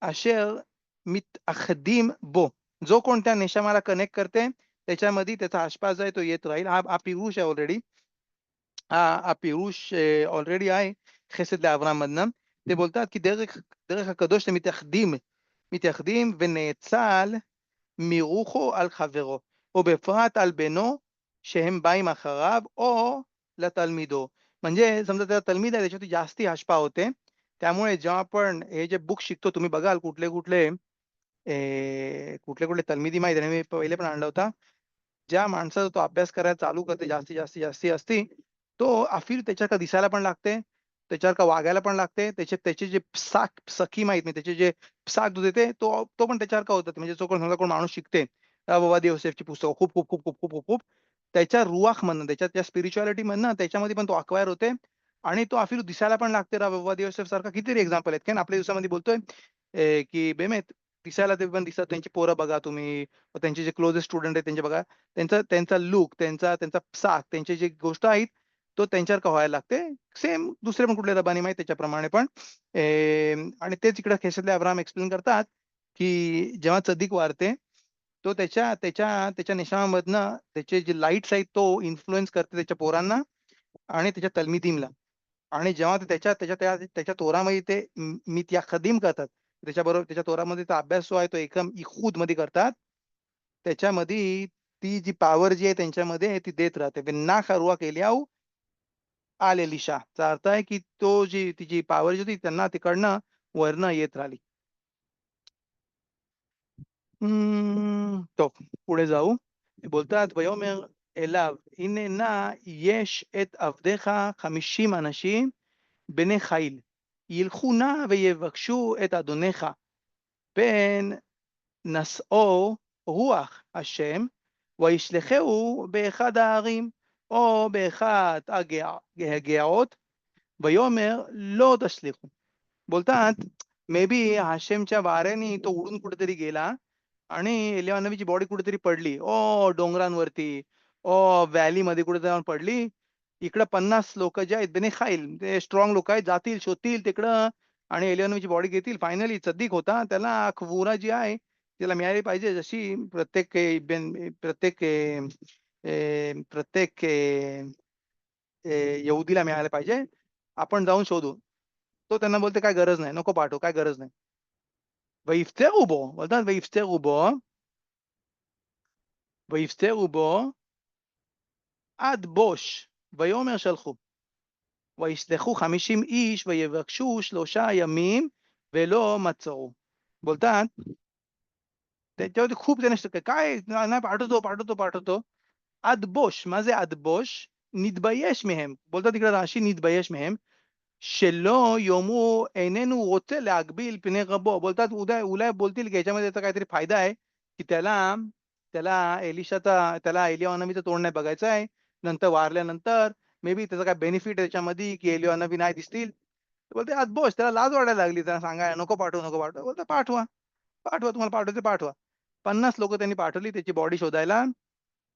אשר מתאחדים बो जो कोणत्या नेशामाला कनेक्ट करते त्याच्यामध्ये त्याचा आशपास आहे तो येत राहील हा पिरुष आहे ऑलरेडी हा पिरुष ऑलरेडी आहे חסד לאברהם מדנם ते बोलतात की דרך הקדוש הם מתייחדים ונאצל מרוחו על חברו או בפרט על בנו שהם באים אחריו או לתלמידो म्हणजे समजा त्याचा तलमीद आहे त्याच्यावरती जास्ती आशपा होते त्यामुळे जेव्हा आपण हे जे बुक शिकतो तुम्ही बघाल कुठले कुठले कुठले कुठले तलमिदी माहिती आहे मी पहिले पण आणला होता ज्या माणसाचा तो अभ्यास करायला चालू करते जास्ती असती तो अफील त्याच्याकडे दिसायला पण लागते त्याच्यावर का वागायला पण लागते त्याचे जे सखी माहित नाही त्याचे जे साक दूध देते तो पण त्याच्यावर का होतात म्हणजे जो कोण माणूस शिकते बाबा योसेफची पुस्तकं खूप खूप खूप खूप खूप खूप खूप त्याच्या रुवाख म्हणणं त्याच्या त्या स्पिरिच्युअलिटी म्हणणं त्याच्यामध्ये पण तो अक्वायर होते आणि तो अफील दिसायला पण लागते बाबा योसेफ सारखा किती एक्झाम्पल आहेत कारण आपल्या दिवसामध्ये बोलतोय की बेमेत दिसायला ते पण दिसतात त्यांची पोरं बघा तुम्ही त्यांचे जे क्लोजेस्ट स्टुडंट आहेत त्यांचे बघा त्यांचा लुक त्यांचा साक त्यांची जी गोष्ट आहेत तो त्यांच्यासारखा व्हायला लागते. सेम दुसरे पण कुठले रब्बानिम आहेत त्याच्याप्रमाणे पण. आणि तेच इकडे खेशातले अब्राहम एक्सप्लेन करतात, की जेव्हा सद्दीक वारते, तो त्याच्या निशाणामधनं त्याचे जे लाईट्स आहेत तो इन्फ्लुअन्स करते त्याच्या पोरांना आणि त्याच्या तल्मिदीमला. आणि जेव्हा ते त्याच्या तोरामध्ये ते मित्याखदीम करतात. त्याच्याबरोबर त्याच्या तोरामध्ये अभ्यास जो आहे तो एकदम इखूदमध्ये करतात. त्याच्यामध्ये ती जी पॉवर जी आहे त्यांच्यामध्ये ती देत राहते. "वनाख रुach एलियाहू आल एलिशा." चा अर्थ आहे, की तिची पॉवर जी होती त्यांना तिकडनं वरनं येत राहिली. טוב, पुढे जाऊ. ते बोलतात, "ויאמר אליו, הנה נא יש את עבדיך 50 אנשים בני חיל, ילכו נא ויבקשו את אדונך, פן נשאו רוח השם, וישלחהו באחד הערים, או באחד הגאות, ויאמר לא תשליכו." बोलतात, मे बी हाशेमच्या वाऱ्याने तो उडून कुठेतरी गेला आणि एलिया नबीची बॉडी कुठेतरी पडली. डोंगरांवरती, व्हॅलीमध्ये कुठे जाऊन पडली. इकडं 50 लोकं जे आहेत बेने खाईल, ते स्ट्रॉंग लोकं आहेत, जातील, शोधतील तिकडं आणि एलिया नबीची बॉडी घेतील. फायनली सद्दीक होता, त्याला खबुरा जी आहे, त्याला मिळाली पाहिजे. जशी प्रत्येक यहुदीला मिळायला पाहिजे. आपण जाऊन शोधू. तो त्यांना बोलतो, "काय गरज नाही. नको पाठवू. काय गरज नाही." ויפצרו בו, बोलतात ויפצרו בו עד בוש, ויאמר שלחו. וישלחו 50 איש ויבקשו 3 ימים ולא מצאו. बोलतात त्याच्यावरती खूप जण काय नाही पाठवतो. अदबोश, מה זה अदबोश? נתבייש מהם. बोलतात तिकडे राशी נתבייש מהם. שלא יאמרו איננו רוצה להגביל פני רבו. बोलतात אולי बोलतील की याच्यामध्ये त्याचा काहीतरी फायदा आहे, की त्याला त्याला एलिया नबीचं तोंड नाही बघायचं आहे. नंतर वारल्यानंतर मे बी त्याचा काय बेनिफिट आहे त्याच्यामध्ये, की एलिया नबी नाही दिसतील. बोलते अदबोश, त्याला लाज वाटायला लागली. त्याला सांगायला नको पाठवू. बोलतो पाठवा तुम्हाला पाठवायचं पाठवा. 50 लोकं त्यांनी पाठवली त्याची बॉडी शोधायला.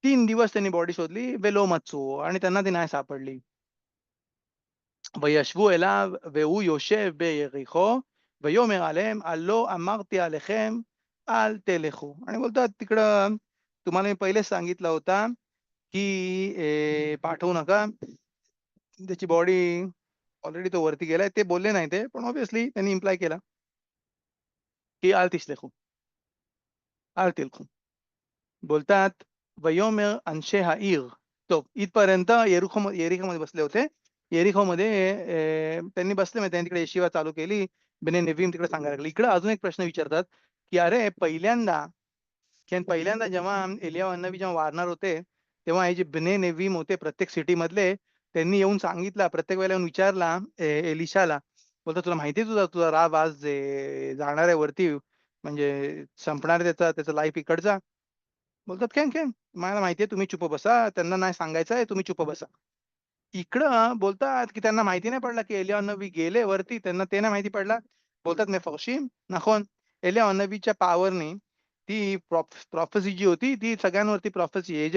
3 दिवस त्यांनी बॉडी शोधली. वेलो मच्चू आणि त्यांना ती नाही सापडली. וישבו אליו והוא יושב ביריחו ויאמר עליהם הלא אמרתי עליכם אל תלכו. आणि बोलतात तिकडं तुम्हाला मी पहिलेच सांगितलं होता की पाठवू नका. त्याची बॉडी ऑलरेडी तो वरती गेलाय. ते बोलले नाही ते, पण ऑब्व्हियसली त्यांनी इम्प्लाय केला की अल तिसलेखू, अल तिलखू. बोलतात वयोमेर अंशे हाईर. तो इथपर्यंत येरिकोमध्ये बसले होते. येरिकोमध्ये त्यांनी बसले म्हणजे त्यांनी तिकडे येशिवा चालू केली. बेने नेव्हीम तिकडे सांगायला लागले. इकडे अजून एक प्रश्न विचारतात, की अरे पहिल्यांदा जेव्हा एलिया नबी जेव्हा वारणार होते, तेव्हा हे जे बेने नेव्हीम होते प्रत्येक सिटीमधले, त्यांनी येऊन सांगितलं, प्रत्येक वेळेला येऊन विचारला एलिशाला, बोलतो तुला माहिती आहे तुझा तुझा राब आज जाणार आहे वरती, म्हणजे संपणार आहे त्याचा लाईफ इकडचा. बोलतात, "केन, केन, मला माहिती आहे तुम्ही चुप बसा. त्यांना नाही सांगायचं आहे, तुम्ही चुप बसा." इकडं बोलतात, की त्यांना माहिती नाही पडलं, की एलिया नबी गेले वरती. त्यांना ते नाही माहिती पडलं. बोलतात मेफरशीम नाखोन. एलिया नबीच्या पॉवरनी ती प्रॉफेसी जी होती, ती सगळ्यांवरती प्रॉफेसी हे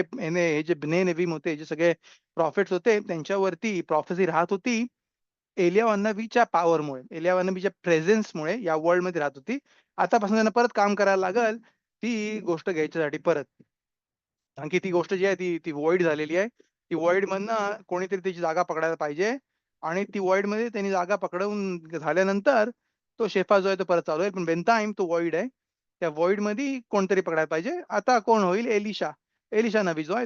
जे ब्ने नेव्हीम होते, जे सगळे प्रॉफिट्स होते, त्यांच्यावरती प्रॉफेसी राहत होती. एलिया नबीच्या पॉवरमुळे, एलिया नबीच्या प्रेझेन्समुळे या वर्ल्डमध्ये राहत होती. आतापासून त्यांना परत काम करायला लागेल, ती गोष्ट घ्यायच्यासाठी परत. कारण की ती गोष्ट जी आहे ती व्हॉइड झालेली आहे. ती व्हॉइडमधनं कोणीतरी त्याची जागा पकडायला पाहिजे आणि ती व्हॉइडमध्ये त्यांनी जागा पकडून झाल्यानंतर तो शेफा जो आहे तो परत चालू आहे. पण बेंटाईम तो व्हॉइड आहे. त्या व्हॉइडमध्ये कोणतरी पकडायला पाहिजे. आता कोण होईल? एलिशा नबी जो आहे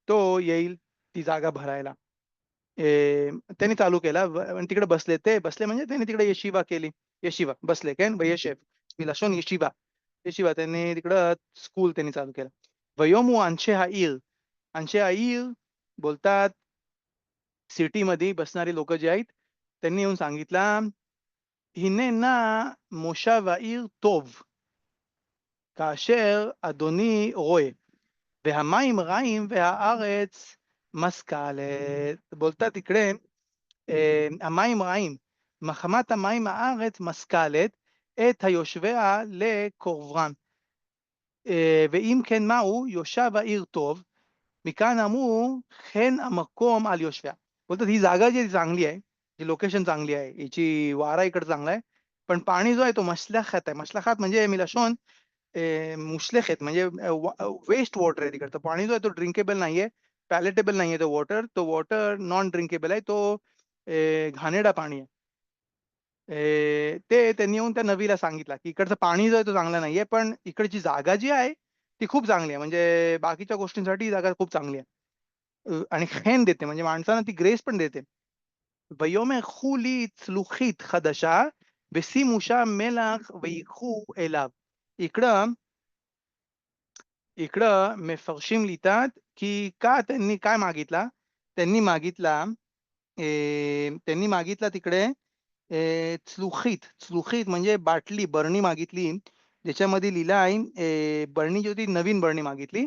तो येईल ती जागा भरायला. त्यांनी चालू केला आणि तिकडे बसले. ते बसले म्हणजे त्यांनी तिकडे येशिवा केली. येशिवा बसले काय वयशेफ विलाशोन येशिवा. येशिवा त्यांनी तिकडं स्कूल त्यांनी चालू केलं. वयोमू अंशे हाईल. अंशे हाईल बोलतात सिटीमध्ये बसणारी लोकं जी आहेत, त्यांनी येऊन सांगितलं, "हिने ना मोशाव העיר טוב, כאשר אדוני רואה, והמים רעים והארץ משכלת." बोलतात तिकडे המים רעים, מחמת המים הארץ משכלת את היושביה לקורבן. ואם כן מהו יושב העיר טוב, मिकान अमू हेन मक्कोम आल योशव्या. बोलतात ही जागा जी आहे ती चांगली आहे. ही लोकेशन चांगली आहे. हिची वारा इकडे चांगला आहे. पण पाणी जो आहे तो मशलाखत आहे. मशलाखत म्हणजे मिलशोन मुशलेखत म्हणजे वेस्ट वॉटर आहे तिकडचं. पाणी जो आहे तो ड्रिंकेबल नाहीये, पॅलेटेबल नाहीये तो वॉटर. तो वॉटर नॉन ड्रिंकेबल आहे. तो घाणेरडा पाणी आहे. ते त्यांनी येऊन त्या नबीला सांगितलं, की इकडचं पाणी जो आहे तो चांगला नाहीये, पण इकडची जागा जी आहे ती खूप चांगली आहे. म्हणजे बाकीच्या गोष्टींसाठी ही जागा खूप चांगली आहे. आणि खैन देते म्हणजे माणसांना ती ग्रेस पण देते. ויאמר קחו לי צלוחית חדשה ושימו שם מלח ויקחו אליו. इकडं इकडं मफरशीम लिहितात, की का त्यांनी काय मागितला? त्यांनी मागितला त्यांनी मागितला तिकडे चलुखीत. चलुखीत म्हणजे बाटली, बरणी मागितली. ज्याच्यामध्ये लिहिलं आहे बरणी जी होती नवीन बरणी मागितली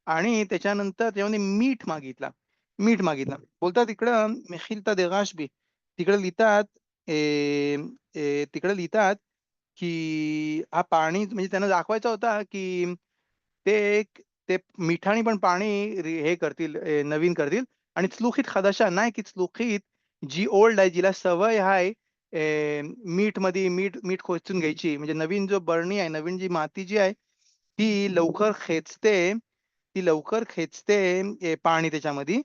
आणि त्याच्यानंतर त्याच्यामध्ये मीठ मागितला. मीठ मागितलं. बोलतात तिकडं मेखिलता देगाशबी तिकडे लिहितात अ, तिकडे लिहितात, की हा पाणी म्हणजे त्यांना दाखवायचा होता, की ते एक ते मिठाने पण पाणी हे करतील नवीन करतील आणि चलुखीत खदाशा नाही, की चलुखीत जी ओल्ड आहे, जिला सवय आहे मीठमध्ये मीठ मीठ खोचून घ्यायची. म्हणजे नवीन जो बरणी आहे, नवीन जी माती जी आहे, ती लवकर खेचते, ती लवकर खेचते पाणी त्याच्यामध्ये.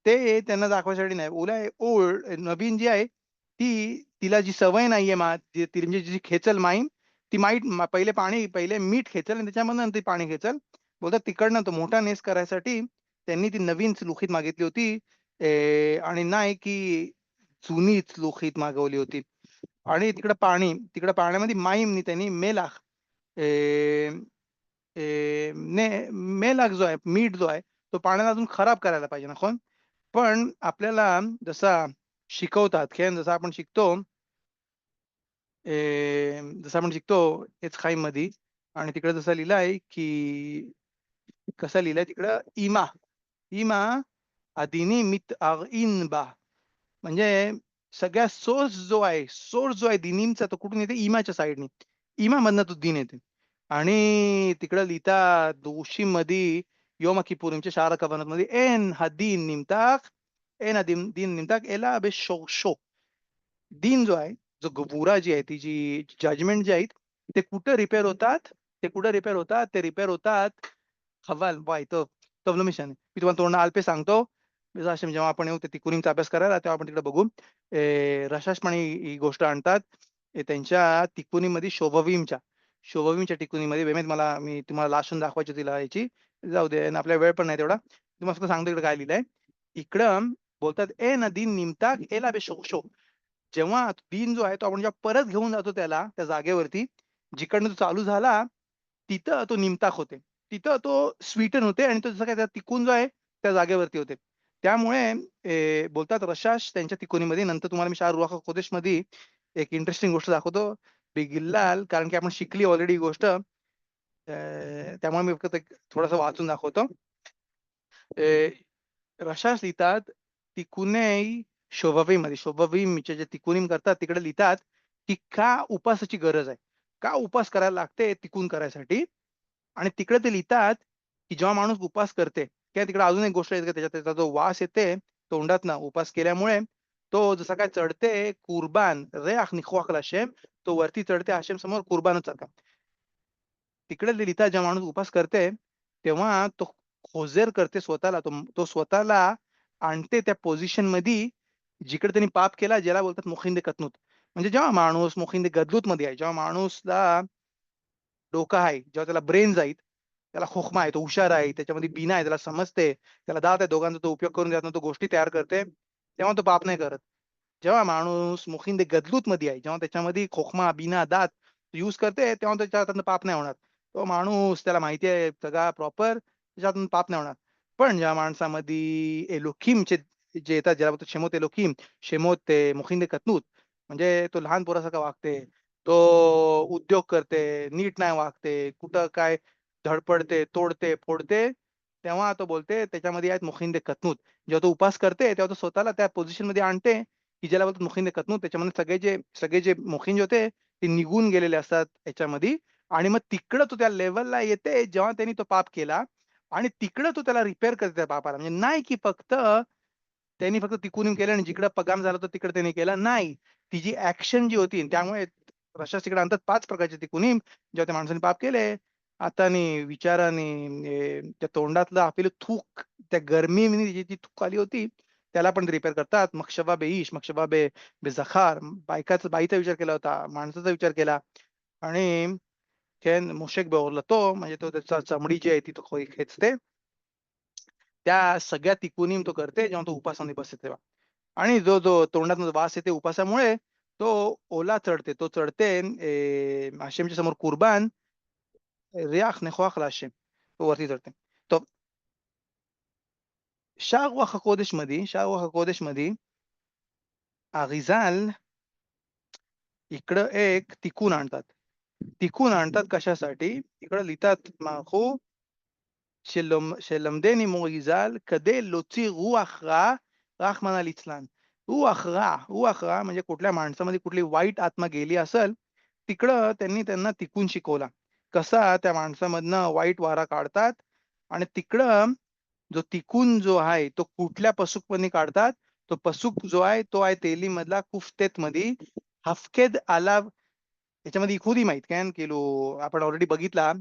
ते त्यांना दाखवायसाठी नाही. ओल्ड नवीन जी आहे, तिला जी सवय नाहीये ती म्हणजे जी खेचल माईम, ती पहिले मीठ खेचेल आणि त्याच्यामधनं ते पाणी खेचेल. बोलतात तिकडनं तो मोठा नेस करायसाठी त्यांनी ती नवीन लोखीत मागितली होती आणि नाही की जुनीच लोखीत मागवली होती. आणि तिकडं पाण्यामध्ये माईमनी त्यांनी मेलाख अ, अ, ने मेलाख जो आहे, मीठ जो आहे, तो पाण्याला अजून खराब करायला पाहिजे, נכון? पण आपल्याला जसा शिकवतात, जसं आपण शिकतो जसं आपण शिकतो एच खाईममध्ये आणि तिकडे जसं लिहिलं आहे, की कसं लिहिलंय तिकडं इमा अदिनी मितअरइन बा. म्हणजे सगळ्या सोर्स जो आहे दिनीमचा तो कुठून येते? इमाच्या साइडनी. इमामधनं तो दिन येते. आणि तिकडं लिहितात दोषीमध्ये योम किपुरीमच्या शारा कबानतमध्ये एन हदीन निमताक एन हदीन दिन निमताक एला बेशोशो. दिन जो आहे, जो गबुरा जी आहे, ती जी जजमेंट जी आहेत, ते कुठे रिपेअर होतात? ते कुठे रिपेअर होतात? ते रिपेअर होतात हवाल वाह! तो मिशन आहे. मी तुम्हाला तोंडनं अल्पे सांगतो. जसं जेव्हा आपण येऊ ते तिकुनीचा अभ्यास करायला, तेव्हा आपण तिकडे बघू. रशाशपणे ही गोष्ट आणतात. त्यांच्या तिकुनीमध्ये शोभवीमच्या टिकुनीमध्ये मी तुम्हाला लास्ट दाखवायची तिला याची. जाऊ दे आणि आपला वेळ पण नाही तेवढा. तुम्हाला फक्त सांगतो इकडे काय लिहिलंय. इकडं बोलतात, "ए नदीन निमताक एला बेशोशो." जेव्हा दिन जो आहे, तो आपण जेव्हा परत घेऊन जातो त्याला त्या जागेवरती, जिकडनं तो चालू झाला, तिथं तो निमताक होते. तिथं तो स्वीटन होते आणि तो जसं काय त्या तिकून जो आहे, त्या जागेवरती होते. त्यामुळे बोलतात रशाश त्यांच्या तिकोनीमध्ये नंतर तुम्हाला मी शाह रुआख कोदेशमध्ये एक इंटरेस्टिंग गोष्ट दाखवतो. बिगिल्लाल कारण की आपण शिकली ऑलरेडी ही गोष्ट. त्यामुळे मी फक्त एक थोडंसं वाचून दाखवतो. रशास लिहितात, तिकुनै शोभवीमचे जे तिकुनीम करतात तिकडे लिहितात, की का उपासाची गरज आहे? का उपास करायला लागते तिकून करायसाठी? आणि तिकडे ते लिहितात, की जेव्हा माणूस उपास करते किंवा तिकडे अजून एक गोष्ट येते त्याच्यात त्याचा जो वास येते तोंडातनं उपास केल्यामुळे, तो जसा काय चढते कुर्बान रेआख निखवाक लाशेम, तो वरती चढते हशेम समोर कुर्बानच. तिकडे ते लिहितात जेव्हा माणूस उपास करते, तेव्हा तो खोजेर करते स्वतःला. तो स्वतःला आणते त्या पोझिशनमध्ये जिकडे त्यांनी पाप केला, ज्याला बोलतात मोखिंद कतनूत. म्हणजे जेव्हा माणूस मोखिंद गदलूतमध्ये आहे, जेव्हा माणूसला डोकं आहे, जेव्हा त्याला ब्रेन्स आहेत, त्याला खोखमा आहे, तो हुशार आहे, त्याच्यामध्ये बिना आहे, त्याला समजते, त्याला दात आहे, दोघांचा तो उपयोग करून त्यातनं तो गोष्टी तयार करते, तेव्हा तो पाप नाही करत. जेव्हा माणूस मुखिंद गदलूतमध्ये आहे, जेव्हा त्याच्यामध्ये खोखमा, बिना, दात यूज करते, तेव्हा त्याच्या हातातनं पाप नाही होणार. तो माणूस त्याला माहिती आहे सगळा प्रॉपर, त्याच्या हातून पाप नाही होणार. पण ज्या माणसामध्ये एलोकीमचे जे येतात, ज्याला बोलतात शेमोत एलोकीम, शेमोत मुखिंद कतनूत, म्हणजे तो लहान पोरासारखा वागते, तो उद्योग करते, नीट नाही वागते, कुठं काय धडपडते, तोडते, फोडते, तेव्हा तो बोलते त्याच्यामध्ये आहेत मुखिंद कतनूत. जेव्हा तो उपास करते, तेव्हा तो स्वतःला त्या पोझिशनमध्ये आणते, की ज्याला बोलतात मुखिंद कतनूत. त्याच्यामध्ये सगळे जे मुखिंज होते, ते निघून गेलेले असतात ह्याच्यामध्ये आणि मग तिकडं तो त्या लेव्हलला येते, जेव्हा त्यांनी तो पाप केला आणि तिकडं तो त्याला रिपेअर करतो त्या पापाला. म्हणजे नाही की फक्त त्यांनी फक्त तिकुनीम केलं आणि जिकडं पगाम झाला होता तिकडे त्यांनी केला. नाही. ती जी ॲक्शन जी होती त्यामुळे रशा तिकडे आणतात 5 प्रकारचे तिकुनीम जेव्हा त्या माणसाने पाप केले. हाताने, विचाराने, त्या तोंडातलं आपलं थूक, त्या गरमीने जी ती थूक आली होती, त्याला पण रिपेअर करतात. मक्षबा बेईश, मक्षबा बेझखार, बाईचा विचार केला होता, माणसाचा विचार केला आणि मोशेक बेओरलतो म्हणजे तो त्याचा चमडी जी आहे ती तो खेचते. त्या सगळ्या तिकुनीम तो करते जेव्हा तो उपासाने बसते तेव्हा. आणि जो तोंडातून वास येते उपासामुळे तो ओला चढते. तो चढते हाशेमच्या समोर कुर्बान रियाख निखवाख लाशेम. तो वरती चढते. तो शार रुach हाकोदेशमध्ये अरिझाल इकडं एक तिकून आणतात. तिकून आणतात कशासाठी? इकडं लिहितात माखू שלמדני מורי ז"ל כדי להוציא רוח רע רחמנא ליצלן. रूह रहा म्हणजे कुठल्या माणसामध्ये कुठली वाईट आत्मा गेली असेल, तिकडं त्यांनी त्यांना तिकून शिकवला. कसा त्या माणसामधनं वाईट वारा काढतात आणि तिकडं जो तिकून जो आहे तो कुठल्या पसूकमधनं काढतात? तो पसूक जो आहे तो आहे तेलीमधला कुफ्तेतमध्ये हफकेद अलाव याच्यामध्ये खुदी माहीत काय आपण ऑलरेडी बघितला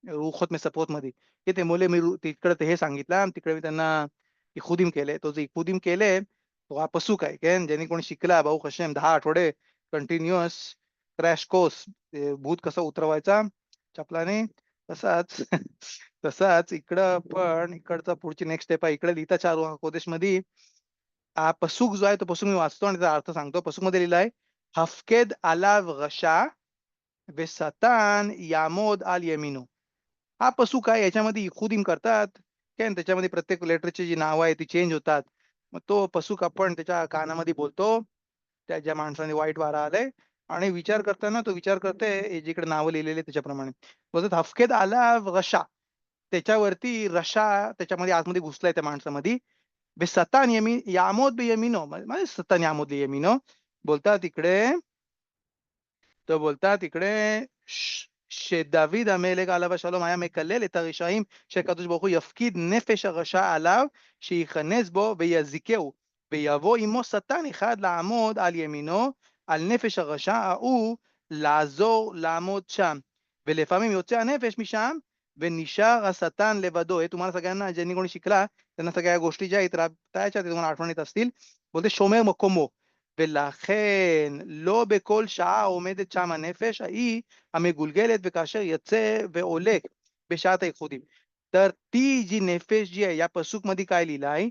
रुखोत מספרות मध्ये की ते मुले मी तिकडे ते हे सांगितलं आणि तिकडे मी त्यांना इखुदीम केले. तो जे इखुदीम केले तो हा पसूक आहे काय ज्यांनी कोणी शिकला भाऊ हशेम 10 आठवडे कंटिन्युअस क्रॅश कोर्स भूत कसा उतरवायचा चपलाने तसाच तसाच इकडं पण इकडचा पुढची नेक्स्ट स्टेप आहे. इकडे लिहिता चार कोदेश मध्ये हा पसूक जो आहे तो पसूक मी वाचतो आणि त्याचा अर्थ सांगतो. पसूक मध्ये लिहिलाय हफकेद अलाव रशा वेसतान यामोद आल यमिनो. हा पसूक आहे याच्यामध्ये इखुदीम करतात काय आणि त्याच्यामध्ये प्रत्येक लेटरची जी नावं आहे ती चेंज होतात. मग तो पसूक आपण त्याच्या कानामध्ये बोलतो. त्या ज्या माणसाने वाईट वारा आलाय आणि विचार करताना तो विचार करतोय हे जिकडे नावं लिहिलेले त्याच्याप्रमाणे. बोलतात हफकेत आला रशा त्याच्यावरती रशा त्याच्यामध्ये आतमध्ये घुसलाय त्या माणसामध्ये. सतान यमी यामोद यमिनो म्हणजे सतान यामोद यमिनो बोलतात इकडे तो बोलतात इकडे שדוד המלך עליו השלום היה מקלל את הרשעים שהקדוש ברוך הוא יפקיד נפש הרשע עליו שייכנס בו ויזיקהו ויבוא עמו שטן אחד לעמוד על ימינו על נפש הרשע ההוא לעזור לעמוד שם ולפעמים יוצא הנפש משם ונשאר השטן לבדו. हे तुम्हाला सगळ्यांना ज्यांनी कोणी शिकला त्यांना सगळ्या गोष्टी ज्या आहेत राबतायच्या ते तुम्हाला आठवणीत असतील. बोलते שומר מקומו ולכן לא בכל שעה עומדת שם הנפש ההיא המגולגלת וכאשר יצא ועולה בשעת הייחודים. तर ती जी नेफेश जी आहे या पसूक मध्ये काय लिहिलं आहे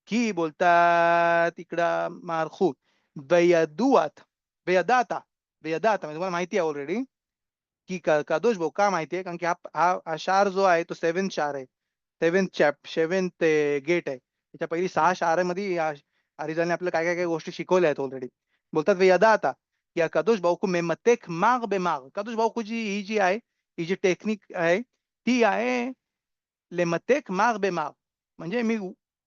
की बोलतात इकडं मारखूत वयदुआत वयदाता वयदाता म्हणजे तुम्हाला माहिती आहे ऑलरेडी की कादोश भाऊ का माहिती आहे कारण की हा शार जो आहे तो सेव्हन्थ शार आहे. सेव्हन्थ गेट आहे. त्याच्या पहिली 6 शारामध्ये अरिझालने आपल्याला काय गोष्टी शिकवल्या आहेत ऑलरेडी. बोलतात वयदाता की कादोश भाऊ मेमतेक माग बेमाग. कादोश भाऊ ही जी आहे ही जी टेक्निक आहे ती आहे लेमतेक माग बेमाग. म्हणजे मी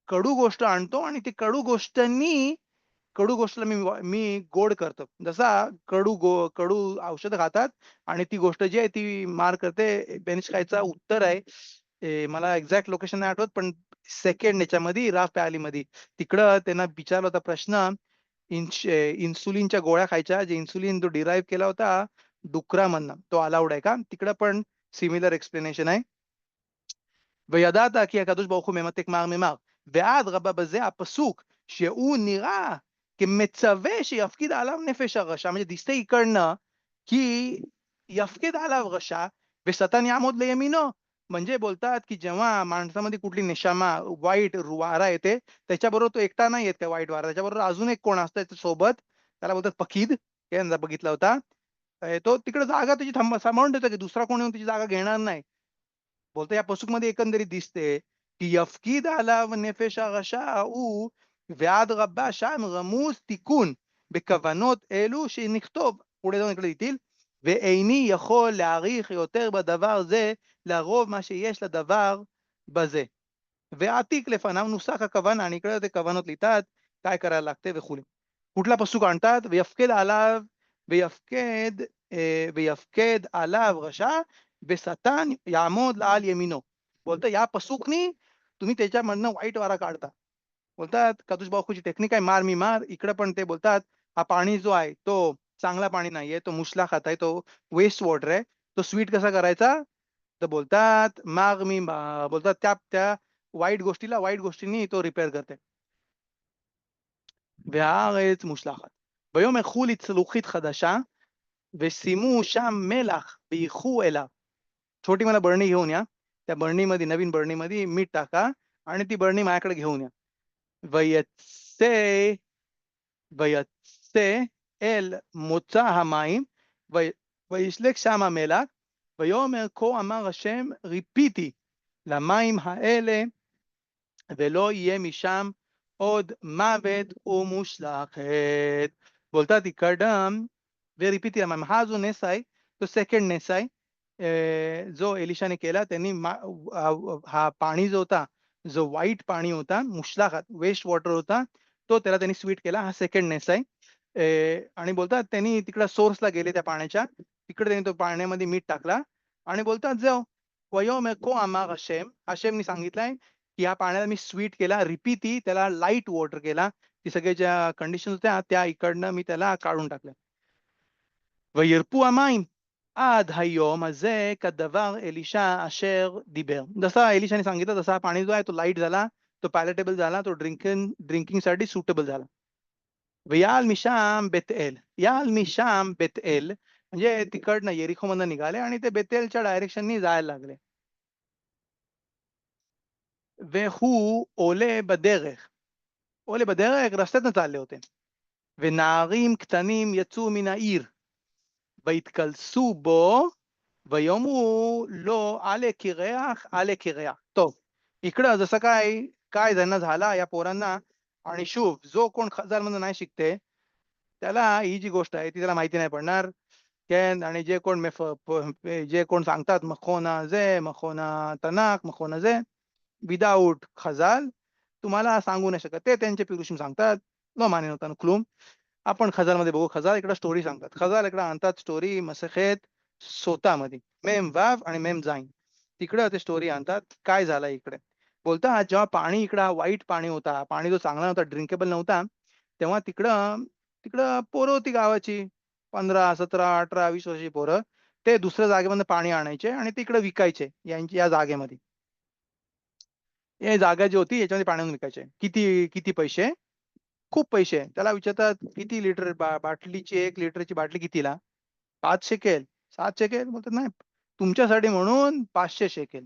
कडू गोष्ट आणतो आणि ती कडू गोष्टला मी मी गोड करतो. जसा कडू औषधं खातात आणि ती गोष्ट जी आहे ती मार करते. बेनिश खायचा उत्तर आहे. मला एक्झॅक्ट लोकेशन नाही आठवत पण सेकंड याच्यामध्ये राफ प्यालीमध्ये तिकडं त्यांना विचारला होता प्रश्न इन्सुलिनच्या गोळ्या खायच्या जे इन्सुलिन जो डिराईव्ह केला होता डुकरामधनं तो अलाउड आहे का? तिकडं पण सिमिलर एक्सप्लेनेशन आहे. וידעת כי הקדוש ברוך הוא ממתק מר ממר. ואדרבה בזה הפסוק שהוא נראה כמצווה שיפקיד עליו נפש הרשע. म्हणजे दिसते इकडनं की יפקיד עליו रशा ושטן יעמוד לימינו. म्हणजे बोलतात की जेव्हा माणसामध्ये कुठली नेशामा वाईट वारा येते त्याच्याबरोबर तो एकटा नाही येत काय वाईट वारा त्याच्याबरोबर अजून एक कोण असतं त्याच्यासोबत त्याला बोलतात पकीद हे बघितला होता. तो तिकडे जागा त्याची सांभाळून ठेवतो की दुसरा कोणी येऊन त्याची जागा घेणार नाही. बोलतो या पसूकमध्ये एकंदरीत दिसते की יפקיד עליו נפש הרשע ההוא ועד רבה שם רמוז תיקון בכוונות אלו שנכתוב. पुढे जाऊन इकडे लिहितील ואיני יכול להעריך יותר בדבר זה לרוב מה שיש לדבר בזה. ועתיק לפניו נוסח הכוונה आणि इकडे ते कवנות लिहितात काय करायला लागते וכולי. कुठला पसूक आणतात ויפקד עליו ויפקד עליו רשע וסטן יעמוד לעל ימינו. बोलतं या पसूकनी तुम्ही त्याच्यामधनं वाईट वारा काढता. बोलतात कादुश बाहूची टेक्निक आहे मार मी मार. इकडे पण ते बोलतात हा पाणी जो आहे तो चांगला पाणी नाहीये, तो मुसलाखात आहे, तो वेस्ट वॉटर आहे. तो स्वीट कसा करायचा? तर बोलतात माग मी बोलतात त्या त्या वाईट गोष्टीला वाईट गोष्टींनी तो रिपेअर करते. והארץ מושלחת. ויאמר קחו לי צלוחית חדשה ושימו שם מלח וייחו אליו. छोटी मला बरणी घेऊन या. त्या बरणीमध्ये नवीन बरणीमध्ये मीठ टाका आणि ती बरणी माझ्याकडे घेऊन या. ויצא ויצא אל מוצא המים וישלק שם המלח ויאמר כה אמר השם ריפיתי למים האלה ולא יהיה משם עוד מוות ומושלכת. बोलतात इकडं वे रिपीट लमाम. हा जो नेस आहे तो सेकंड नेस आहे जो एलिशाने केला. त्यांनी हा पाणी जो होता, जो वाईट पाणी होता, मुशलाखात वेस्ट वॉटर होता, तो त्याला त्यांनी स्वीट केला. हा सेकंड नेस आहे. आणि बोलतात त्यांनी तिकडे सोर्सला गेले त्या पाण्याच्या. तिकडे त्यांनी तो पाण्यामध्ये मीठ टाकला आणि बोलतात जाऊ वयोमेर को अमार हशेम. हशेमनी सांगितलंय की या पाण्याला मी स्वीट केला. रिपीती त्याला लाईट वॉटर केला. ती सगळ्या ज्या कंडिशन होत्या त्या इकडनं मी त्याला काढून टाकल्या. וירפו המים עד היום הזה כדבר एलिशा अशेर दिबर. जसा एलिशाने सांगितलं तसा पाणी जो आहे तो लाईट झाला, तो पॅलेटेबल झाला, तो ड्रिंकिंग साठी सुटेबल झाला. ויעל משם בית אל. याल मिशाम बेत एल म्हणजे तिकडनं येरिखोमधनं निघाले आणि ते बेतेलच्या डायरेक्शननी जायला लागले. והוא עולה בדרך. עולה בדרך רस्त्यातनं चालले होते. ונערים קטנים יצאו מן העיר. ויתקלסו בו ויאמרו לו आले קירח आले קירח. टोब इकडं जसं काय काय त्यांना झाला या पोरांना. आणि शुभ जो कोण खजार म्हणून नाही शिकते त्याला ही जी गोष्ट आहे ती त्याला माहिती नाही पडणार. כן, आणि जे कोण सांगतात मखोना जे मखोना तनाक मखोना जे विदाऊट खजाल तुम्हाला सांगू नाही शकत. ते त्यांचे पिरुषim सांगतात. न माने होता क्लूम. आपण खजालमध्ये बघू. खजाल इकडे स्टोरी सांगतात. खजाल इकडे आणतात स्टोरी मसखेत सोतामध्ये मेम वाव आणि मेम जाईन. तिकडे ते स्टोरी आणतात काय झालं इकडे. बोलतात जेव्हा पाणी इकडं वाईट पाणी होता, पाणी जो चांगला नव्हता, ड्रिंकेबल नव्हता, तेव्हा तिकडं तिकडं पोरं होती गावाची 15, 17, 18, 20 वर्षाची पोरं. ते दुसऱ्या जागेमधनं पाणी आणायचे आणि तिकडे विकायचे यांची या जागेमध्ये. हे जागा जी होती याच्यामध्ये पाणी आणून विकायचे. किती किती पैसे? खूप पैसे. त्याला विचारतात किती लिटर बाटलीची 1 लिटरची बाटली कितीला? 5 शेकेल, 7 शेकेल. बोलतात नाही तुमच्यासाठी म्हणून 500 शेकेल.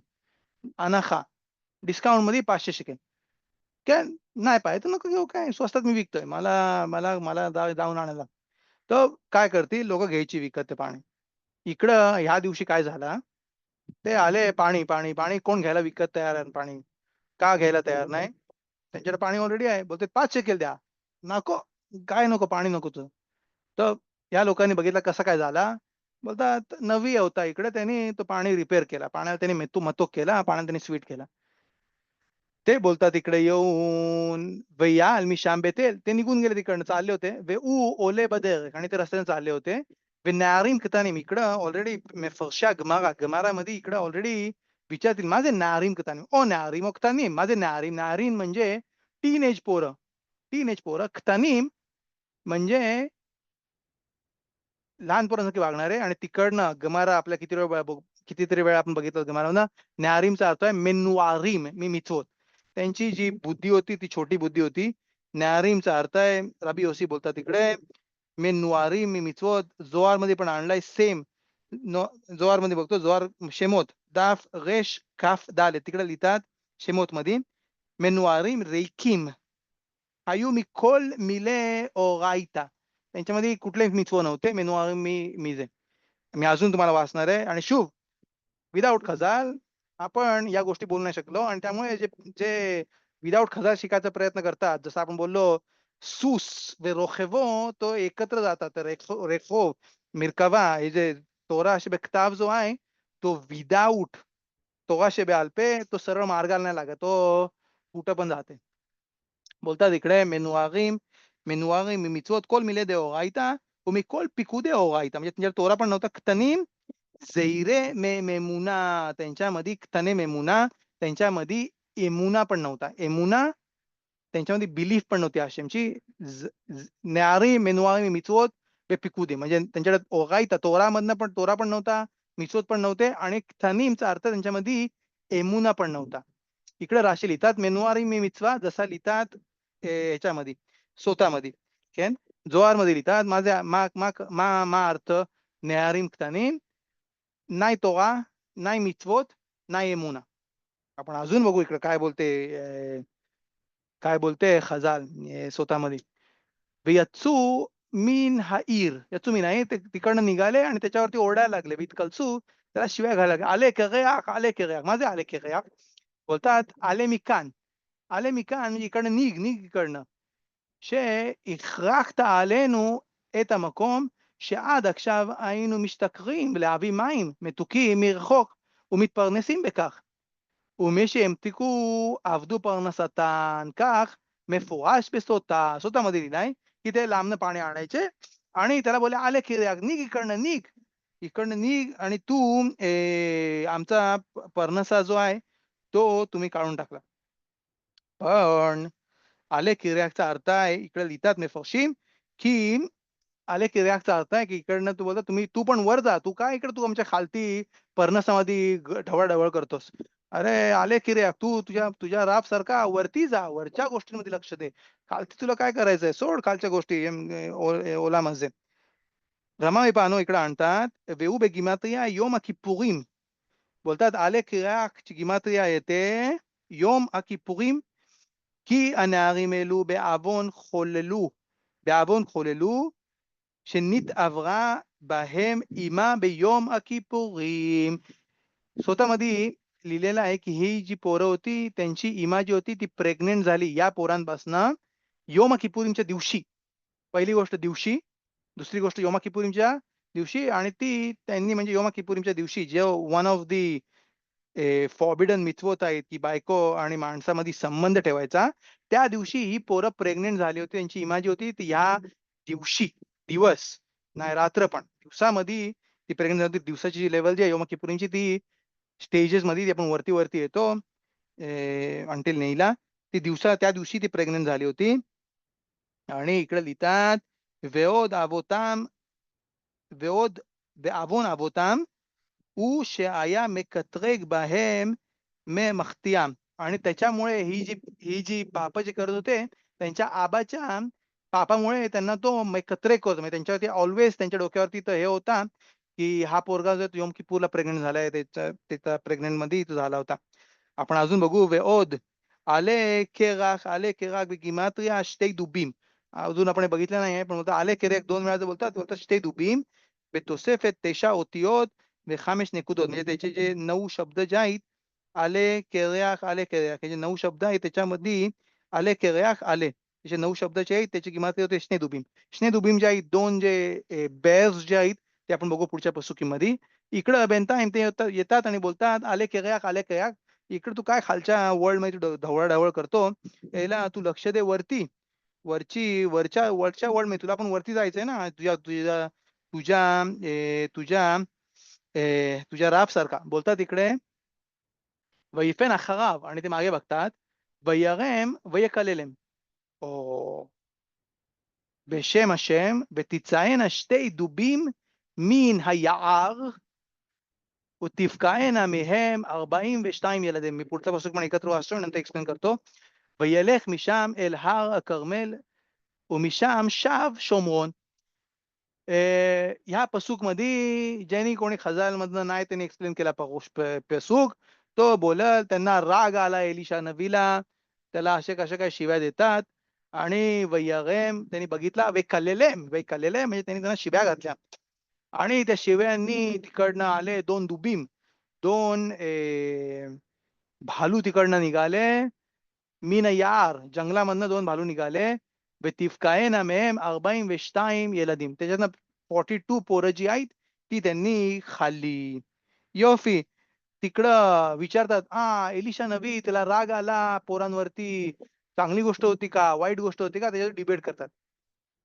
अनाखा डिस्काउंटमध्ये 500 शेकेल. काय नाही पाहिजे तर नको घेऊ काय स्वस्तात मी विकतोय. मला मला मला जाऊन आणायला. तर काय करतील लोकं घ्यायची विकत ते पाणी. इकडं ह्या दिवशी काय झालं, ते आले पाणी, पाणी, पाणी कोण घ्यायला विकत तयार आहे पाणी? का घ्यायला तयार नाही? त्यांच्याकडे पाणी ऑलरेडी आहे. बोलतात 5 शेकेल द्या. नको, काय नको पाणी नको तुझं. तर या लोकांनी बघितलं कसं काय झाला. बोलतात नवी होता इकडे त्यांनी तो पाणी रिपेअर केला. पाण्याला त्यांनी मतोक केला, पाण्याला त्यांनी स्वीट केला. ते बोलतात इकडे येऊन "ויעל משם בית אל." ते निघून गेले तिकडनं चालले होते. "והוא עולה बदर आणि ते रस्त्याने चालले होते. ונערים קטנים इकडं ऑलरेडी मफरशी הגמרא, गमारामध्ये इकडं ऑलरेडी विचारतील מה זה נערים קטנים? או נערים או קטנים. מה זה נערים? נערים म्हणजे टीनेज पोरं. टीनेज पोरं. कतानीम म्हणजे लहान पोरांसारखे वागणारे. आणि तिकडनं गमारा आपल्या कितीतरी वेळा आपण बघितलं गमारामध्ये न्यारीमचा अर्थ आहे मेन्नुआरीम मी मिथवत. त्यांची जी बुद्धी होती ती छोटी बुद्धी होती. न्यारीमचा अर्थ आहे रबी ओसी बोलतात तिकडे मेन्नुआरीम मी मिथवत. जोहारमध्ये पण आणलाय सेम. जोहारमध्ये बघतो जोहार शेमोत दाफ रेश काफ दाल तिकडे लिहितात शेमोत मध्ये मेन्नुआरीम रेखीम हायू मिकोल मिले ओरायता. त्यांच्यामध्ये कुठलेच मिथवं नव्हते. मेन्नुआरीम मी मी अजून तुम्हाला वाचणार आहे. आणि शुभ विदाऊट खजाल आपण या गोष्टी बोलू नाही शकलो. आणि त्यामुळे जे जे विदाऊट खजाल शिकायचा प्रयत्न करतात जसं आपण बोललो सूस वे रोखेवो तो एकत्र जातात. तर रेखो मिरकावा हे जे तोरा बेक्ताब जो आहे तो विदाऊट तोरा बेआलपे तो सरळ मार्गाला नाही लागत. तो कुठं पण जाते. बोलतात इकडे मेनुआरिम मिमिtzvot כל מילי דאורייתא ומכל פיקודי אורייתא. म्हणजे त्यांच्या तोरा पण नव्हता. קטנים झैरे मेमुना, त्यांच्यामध्ये तने मेमुना, त्यांच्यामध्ये एमुना पण नव्हता. एमुना त्यांच्यामध्ये बिलीफ पण नव्हती हशेमची. न्यारी मेनुआरी मिtzvot बेपिकुदी, म्हणजे त्यांच्याकडे ओगायता तोरामधनं पण तोरा पण नव्हता, मिtzvot पण नव्हते आणि थनीमचा अर्थ त्यांच्यामध्ये एमुना पण नव्हता. इकडे राशी लिहितात मेनुआरी मी मिtzvah जसा लिहितात ह्याच्यामध्ये सोतामध्ये, כן? जोहारमध्ये लिहितात माझे मा मा मा मा अर्थ नयारीम קטנים, नाही तोरा, नाही मिtzvot, नाही एमुना. आपण अजून बघू इकडे काय बोलते खजाल स्वतःमध्ये. ויצאו מן העיר, יצאו מן העיר, तिकडनं निघाले आणि त्याच्यावरती ओरडायला लागले. והתקלצו, त्याला शिव्या घालायला लागले. आले קרח, आले קרח. מה זה आले קרח? बोलतात आले מכאן. आले מכאן म्हणजे इकडनं निघ इकडनं. שהכרחת עלינו את המקום שעד עכשיו היינו משתכרים להביא מים מתוקים מרחוק ומתפרנסים בכך. ומי שהמתיקו עבדू परणसतान, כך מפורש בסוטה. सोतामध्ये लिहिलाय की ते लांबनं पाणी आणायचे आणि त्याला बोलले आले किर्याक, निघ इकडनं निघ आणि तू आमचा परनसा जो आहे तो तुम्ही काढून टाकला. पण आले किर्याकचा अर्थ आहे इकडे लिहितात मेफरशीम की आले किर्याकचा अर्थ आहे की इकडनं तू बोलतो तू पण वर जा, तू काय इकडे तू आमच्या खालती पर्णसामध्ये ढवळाढवळ करतोस. अरे आले किर्याक, तू तुझ्या तुझ्या राब सारखा वरती जा, वरच्या गोष्टींमध्ये लक्ष दे. खालती तुला काय करायचंय, सोड खालच्या गोष्टी ओलामध्ये. रमाई पानो इकडे आणतात वेऊ बेगिमात्रिया योम הכיפורים. बोलतात आले किर्याकची गिमात्रिया येते יום הכיפורים, כי הנערים אלו בעוון חוללו, שנתעברה בהם אימה ביום הכיפורים. स्वतःमध्ये लिहिलेलं आहे की ही जी पोरं होती त्यांची इमा जी होती ती प्रेग्नेंट झाली या पोरांपासनं योम किपुरीमच्या दिवशी. पहिली गोष्ट दिवशी, दुसरी गोष्ट योमा किपुरीमच्या दिवशी आणि ती त्यांनी म्हणजे योमा किपुरीमच्या दिवशी जे वन ऑफ दी फॉरबिडन मिtzvot आहेत की बायको आणि माणसामध्ये संबंध ठेवायचा, त्या दिवशी ही पोरं प्रेग्नेंट झाली होती. त्यांची इमा जी होती ती ह्या दिवशी, दिवस नाही रात्र पण दिवसामध्ये ती प्रेग्नेंट झाली होती. दिवसाची जी लेवल जी आहे योमा किपुरीमची ती स्टेजेस मध्ये ती आपण वरती येतो अंटील नेईला. ती त्या दिवशी ती प्रेग्नेंट झाली होती आणि इकडे लिहितात ועוד אבותם ועוד בעוון אבותם הוא שהיה מקטרג बहेम מחטיאם. आणि त्याच्यामुळे ही जी पाप जे करत होते त्यांच्या आबाच्या पापामुळे त्यांना तो मेकत्रेक होतो, म्हणजे त्यांच्यावरती ऑलवेज त्यांच्या डोक्यावरती तर हे होता की हा पोरगा जो योम किपूरला प्रेग्नेंट झालाय, त्याचा प्रेग्नेंट मध्ये तो झाला होता. आपण अजून बघू ועוד आले केराक בגימטריה שתי דובים. अजून आपण हे बघितलं नाही पण बोलतात आले केरेक 2 वेळा बोलतात שתי דובים בתוספת 9 אותיות ו5 נקודות. म्हणजे त्याचे जे 9 शब्द जे आहेत आले केर्याक हे जे 9 शब्द आहेत त्याच्यामध्ये आले केर्याक त्याचे 9 शब्द जे आहेत त्याची किंमत होते शने दुबीम. शने दुबीम जे आहेत, 2 जे बेअर्स जे आहेत ते आपण बघू पुढच्या पसुकीमध्ये. इकडं बेंताईम ते येतात आणि बोलतात आले केर्याक. इकडे तू काय खालच्या वर्ल्ड मध्ये ढवळाढवळ करतो, याला तू लक्ष दे वरच्या वरच्या वर्ल्ड मध्ये. तुला पण वरती जायचंय ना तुझ्या तुझ्या तुझ्या तुझ्या तुझ्या राब सारखा. बोलतात इकडे ויפן אחריו आणि ते मागे बघतात וירם ויקללם או בשם השם ותצאנה שתי דובים מן היער ותבקענה מהם 42 ילדים. מפורצה פסוק पण एकत्र वाचतो नंतर एक्सप्लेन करतो. וילך משם אל הר הכרמל ומשם שב שומרון. ह्या पसूक मध्ये ज्यांनी कोणी खजाल मधनं नाही त्यांनी एक्सप्लेन केला पसूक तो बोलल त्यांना राग आला एलिशा नबीला, त्याला असे कशा काय शिव्या देतात आणि वयरेम त्यांनी बघितला वेकलेलेम म्हणजे त्यांनी त्यांना शिव्या घातल्या आणि त्या शिव्यांनी तिकडनं आले 2 दुबीम, 2 भालू तिकडनं निघाले. मीन यार जंगलामधनं 2 भालू निघाले. ותבקענה מהם 42 ילדים. त्याच्यातनं 42 पोरं जी आहेत ती त्यांनी खाल्ली. योफी तिकडं विचारतात एलिशा नबी त्याला राग आला पोरांवरती, चांगली गोष्ट होती का वाईट गोष्ट होती का, त्याच्यावर डिबेट करतात.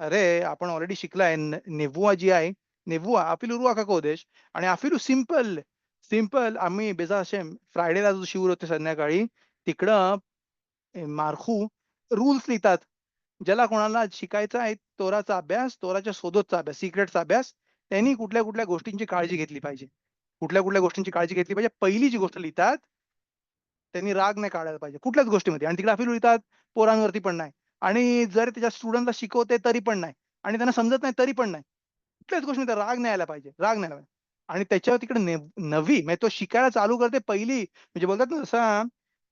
अरे आपण ऑलरेडी शिकलाय नेबुआ जी आहे נבואה, אפילו רוח הקודש आणि אפילו सिंपल आम्ही बेजा हशेम फ्रायडेला जो शिवूर होते संध्याकाळी तिकडं मारखू रूल्स लिहितात. ज्याला कोणाला शिकायचा आहे तोराचा अभ्यास, तोराच्या शोधोतचा अभ्यास, सिक्रेटचा अभ्यास, त्यांनी कुठल्या-कुठल्या गोष्टींची काळजी घेतली पाहिजे. कुठल्या-कुठल्या गोष्टींची काळजी घेतली पाहिजे. पहिली जी गोष्ट लिहितात, त्यांनी राग नाही काढायला पाहिजे कुठल्याच गोष्टीमध्ये आणि तिकडे अफिल लिहितात पोरांवरती पण नाही आणि जर त्याच्या स्टुडंटला शिकवते तरी पण नाही आणि त्यांना समजत नाही तरी पण नाही. कुठल्याच गोष्टीमध्ये राग नाही यायला पाहिजे, राग नाही आला पाहिजे. आणि त्याच्यावर तिकडे नवी म्हणजे तो शिकायला चालू करते पहिली म्हणजे बोलतात ना जसा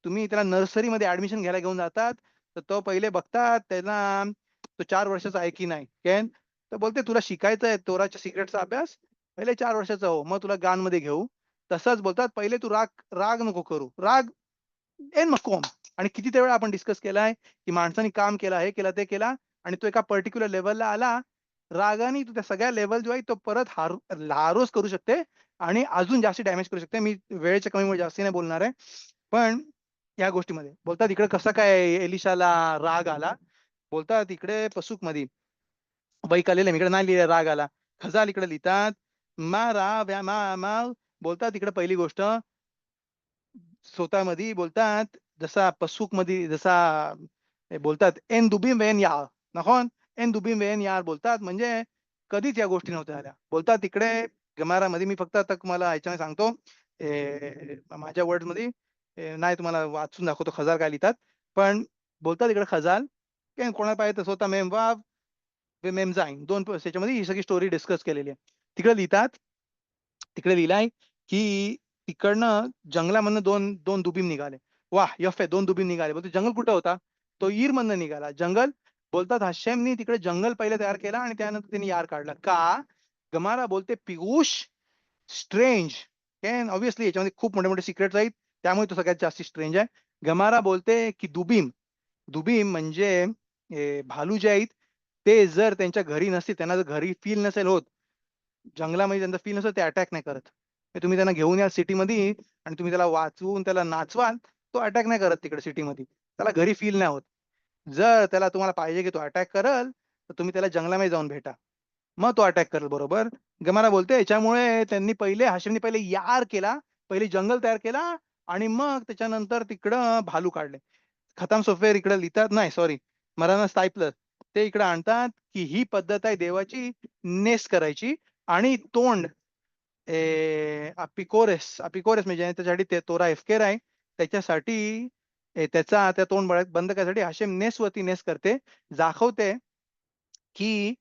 तुम्ही त्याला नर्सरीमध्ये ॲडमिशन घ्यायला घेऊन जातात, तर तो पहिले बघतात त्याला तो 4 वर्षाचा आहे की नाही. केन तर बोलते तुला शिकायचा आहे तोराच्या सिक्रेटचा अभ्यास, पहिले 4 वर्षाचा हो, मग तुला गानमध्ये घेऊ. तसंच बोलतात पहिले तू राग राग नको करू. राग एन मकोम आणि किती वेळा आपण डिस्कस केलाय, की माणसाने काम केलं, हे केलं, ते केलं आणि तो एका पर्टिक्युलर लेव्हलला आला. रागाने तो त्या सगळ्या लेव्हल जो आहे तो परत हारोस करू शकते आणि अजून जास्त डॅमेज करू शकते. मी वेळेच्या कमीमुळे जास्ती नाही बोलणार आहे. पण या गोष्टीमध्ये बोलतात इकडे कसा काय एलिशाला राग आला. बोलतात इकडे पसूकमध्ये वैक आलेलं आहे. इकडे नाही लिहिलं राग आला. खजाल इकडे लिहितात. मा रा व्या मा मा बोलतात इकडे पहिली गोष्ट स्वतःमध्ये बोलतात जसा पसूकमध्ये जसा बोलतात एन दुबीम वेन यार नकोन एन दुबीम वेन यार बोलतात म्हणजे कधीच या गोष्टी नव्हत्या झाल्या. बोलतात तिकडे गमारामध्ये मी फक्त आता तुम्हाला ह्याच्याने सांगतो माझ्या वर्डमध्ये नाही तुम्हाला वाचून दाखवतो खजाल काय लिहितात. पण बोलतात इकडे खजाल की कोणाला पाहिजे तर स्वतः मेम वाव मेम जाईन 2 त्याच्यामध्ये ही सगळी स्टोरी डिस्कस केलेली आहे. तिकडे लिहितात तिकडे लिहिलंय, की तिकडनं जंगलामधनं 2 दुबीम निघाले. वाह! यफ्फे 2 दुबीम निघाले. बोलतो जंगल कुठं होता? तो ईरमधनं निघाला. जंगल बोलतात हशेमनी तिकडे जंगल पहिले तयार केला आणि त्यानंतर त्यांनी यार काढला. का? गमारा बोलते पियुष स्ट्रेंज कॅन ऑब्व्हियसली याच्यामध्ये खूप मोठे-मोठे सिक्रेट्स आहेत. त्यामुळे तो सगळ्यात जास्त स्ट्रेंज आहे. गमारा बोलते, की दुबीम म्हणजे भालू जे आहेत, ते जर त्यांच्या घरी नसतील, त्यांना जर घरी फील नसेल होत, जंगलामध्ये त्यांचा फील नसेल, ते अटॅक नाही करत. तर तुम्ही त्यांना घेऊन या सिटीमध्ये आणि तुम्ही त्याला वाचवून त्याला नाचवाल, तो अटॅक नाही करत तिकडे सिटीमध्ये. त्याला घरी फील नाही होत. जर त्याला तुम्हाला पाहिजे, की तो अटॅक करेल, तर तुम्ही त्याला जंगलामध्ये जाऊन भेटा. मग तो अटॅक करेल बरोबर. गमारा बोलते याच्यामुळे त्यांनी हाशिमने पहिले यार केला, पहिले जंगल तयार केला आणि मग त्याच्यानंतर तिकडं भालू काढले. खताम सोफेर इकडे लिहितात नाही सॉरी मराना स्टायपलर ते इकडे आणतात, की ही पद्धत आहे देवाची नेस करायची आणि तोंड अपिकोरेस म्हणजे त्याच्यासाठी ते तोरा हेफकेर आहे. त्याच्यासाठी त्याचा त्या तोंड बंद करण्यासाठी हाशेम नेसवरती नेस करते. दाखवते की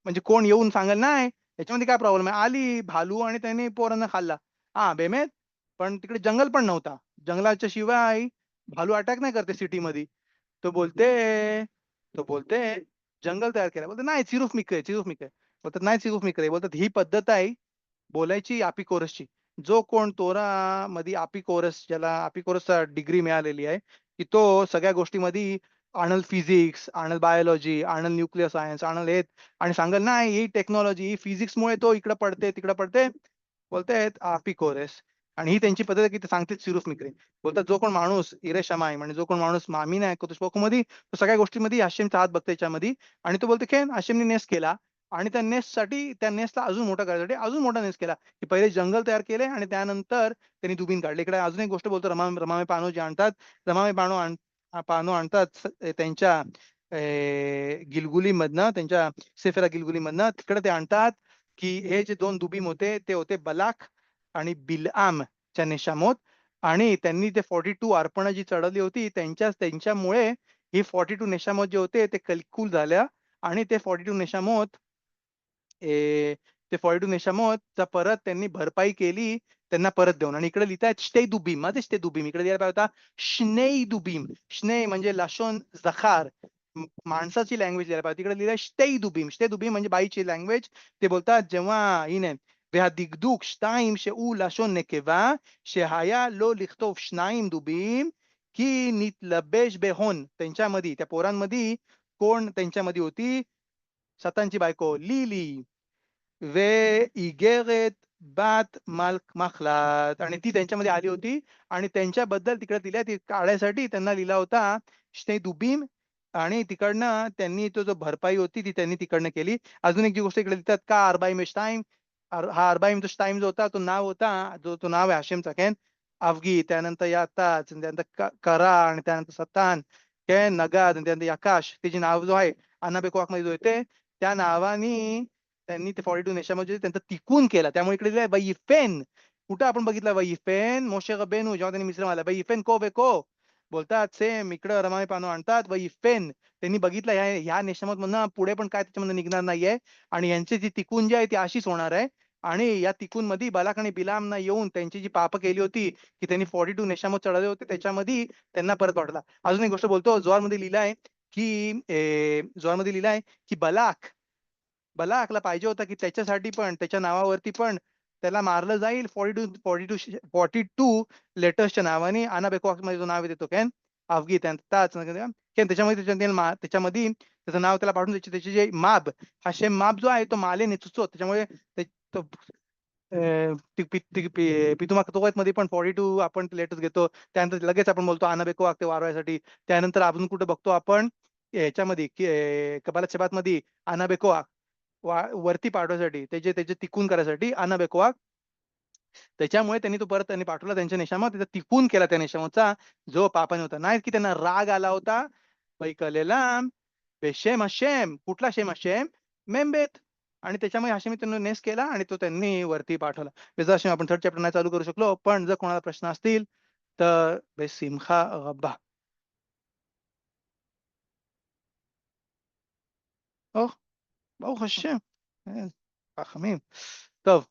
म्हणजे कोण येऊन सांगेल, "नाही, याच्यामध्ये काय प्रॉब्लेम आहे?" आली भालू आणि त्याने पोरांना खाल्ला. हां, बेमेत पण तिकडे जंगल पण नव्हता. जंगलाच्या शिवाय भालू अटॅक नाही करते सिटीमध्ये. तो बोलते तो बोलते, "जंगल तयार केलं." बोलतो, "नाही, सिर्फ मी करे, सिर्फ मी करे." बोलतात, "नाही, सिर्फ मी करे." बोलतात, "ही पद्धत आहे बोलायची अपिकोरसची." जो कोण तोरामध्ये अपिकोरस ज्याला अपिकोरसचा डिग्री मिळालेली आहे, की तो सगळ्या गोष्टीमध्ये आणल फिजिक्स, आणल बायोलॉजी, आणल न्यूक्लिअर सायन्स, आणल हे आणि सांगेल, "नाही, ही टेक्नॉलॉजी, ही फिजिक्समुळे तो इकडे पडते, तिकडे पडते." बोलतायत अपिकोरस आणि ही त्यांची पद्धत आहे, की ते सांगतात सिरुस मिक्रे. बोलतात जो कोण माणूस इरेशमाय म्हणजे जो कोण माणूस मामीन आहे कुतुस्पोकमध्ये तो सगळ्या गोष्टींमध्ये हशेमचा हात बघतो याच्यामध्ये आणि तो बोलतो, "की हशेमने नेस केला." आणि त्या नेससाठी त्या नेसला अजून मोठा करण्यासाठी अजून मोठा नेस केला, की पहिले जंगल तयार केले आणि त्यानंतर त्यांनी दुबीन काढले. इकडे अजून एक गोष्ट बोलतो रमामे पानो जे आणतात. रमामे पानो पानो आणतात त्यांच्या गिलगुलीमधनं त्यांच्या सेफेरा गिलगुलीमधनं तिकडे ते आणतात, की हे जे 2 दुबीम होते ते होते बलाक आणि बिलआमच्या नेशामोत आणि त्यांनी ते 42 अर्पणं जी चढवली होती त्यांच्यामुळे ही 42 नेशामोत जे होते ते कलिकूल झाल्या आणि ते 42 नेशामोत ते 42 नेशामोतचा परत त्यांनी भरपाई केली त्यांना परत देऊन आणि इकडे लिहितायत श्टे दुबीम. माझे श्टे दुबीम इकडे लिहायला पाहिजे होता श्नेई दुबीम. श्ने म्हणजे लाशोन जखार माणसाची लँग्वेज लिहायला पाहिजे. तिकडे लिहिलंय श्टेई दुबीम. श्टे दुबीम म्हणजे बाईची लँग्वेज. ते बोलतात जेव्हा हिने והדקדוק שתיים שהוא לשון נקבה שהיה לו לכתוב שניים דובים כי נתלבש בהון त्यांच्यामध्ये त्या पोरांमध्ये कोण त्यांच्यामध्ये होती सतांची बायको लिली इगेरेत बाट मखलात आणि ती त्यांच्यामध्ये आली होती आणि त्यांच्याबद्दल तिकडे दिल्या ती काढायसाठी त्यांना लिहिला होता श्ने दुबीम आणि तिकडनं त्यांनी तो जो भरपाई होती ती त्यांनी तिकडनं केली. अजून एक जी गोष्ट इकडे लिहितात का अरबाईम टाईम हा अरबाईम टाईम जो होता तो नाव होता तो नाव आहे हाशेमचा केन. अवगी त्यानंतर याताच त्यानंतर करा आणि त्यानंतर सत्तान केन नगाद आणि त्यानंतर आकाश ते जे नाव जो आहे अनाबेकवाकमध्ये जो येते त्या नावानी त्यांनी ते 42 नेशामध्ये त्यांचा तिकून केला. त्यामुळे इकडे लिहिलंय वयिफेन. कुठं आपण बघितलं वयिफेन मोशे रबेनू जेव्हा त्यांनी मिस्र आला वयिफेन को बेको बोलतात सेम इकडं रमाई पानो आणतात वयिफेन त्यांनी बघितलं ह्या नेशमधनं पुढे पण काय त्याच्यामध्ये निघणार नाहीये आणि यांची जी तिकून जी आहे ती अशीच होणार आहे आणि या तिकून मध्ये बालाक आणि बिलाम येऊन त्यांची जी पाप केली होती की त्यांनी 42 नेशामत चढवले होते त्याच्यामध्ये त्यांना परत वाटला. अजून एक गोष्ट बोलतो जोहारमध्ये लिहिलाय की जोहारमध्ये लिहिलाय की बलाकला पाहिजे होता की त्याच्यासाठी पण त्याच्या नावावरती पण त्याला मारलं जाईल 42 लेटर्सच्या नावाने मध्ये जो नाव देतो कॅन अफगी त्याच्यामध्ये त्याच्यामध्ये त्याचं नाव त्याला पाठवून त्याचे जे माब हा शेम माब जो आहे तो माले नेचुचो त्याच्यामुळे तो मध्ये पण 42 आपण लेटर्स घेतो त्यानंतर लगेच आपण बोलतो आनाबेको वागते वारवायसाठी त्यानंतर आपण कुठे बघतो आपण याच्यामध्ये कबाला मध्ये अनाबेको वरती पाठवण्यासाठी त्याचे त्याचे तिकून करायसाठी अनाबेको त्याच्यामुळे त्यांनी तो परत त्यांनी पाठवला त्यांच्या नेशामा त्याचा तिकून केला त्या नेशामाचा जो पापाने होता नाही की त्यांना राग आला होता बैकलेलाम बेशेम हशेम कुठला शेम हशेम मेंबेत आणि त्याच्यामुळे हशेमी त्यांनी नेस केला आणि तो त्यांनी वरती पाठवला बेजा हशेम आपण थर्ड चॅप्टर नाही चालू करू शकलो पण जर कोणाला प्रश्न असतील तर बेसिमखा रब्बा ओ ברוך השם, חכמים. טוב,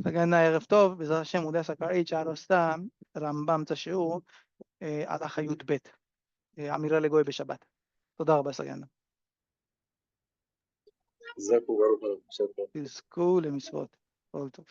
סגרנו ערב טוב, בעזרת השם אולי סקרית 4 רמב"ם שיעור הלכה י"ב, אמירה לגוי בשבת. תודה רבה סגרנו. جزاكم الله خير. תזכו למצוות. כל טוב.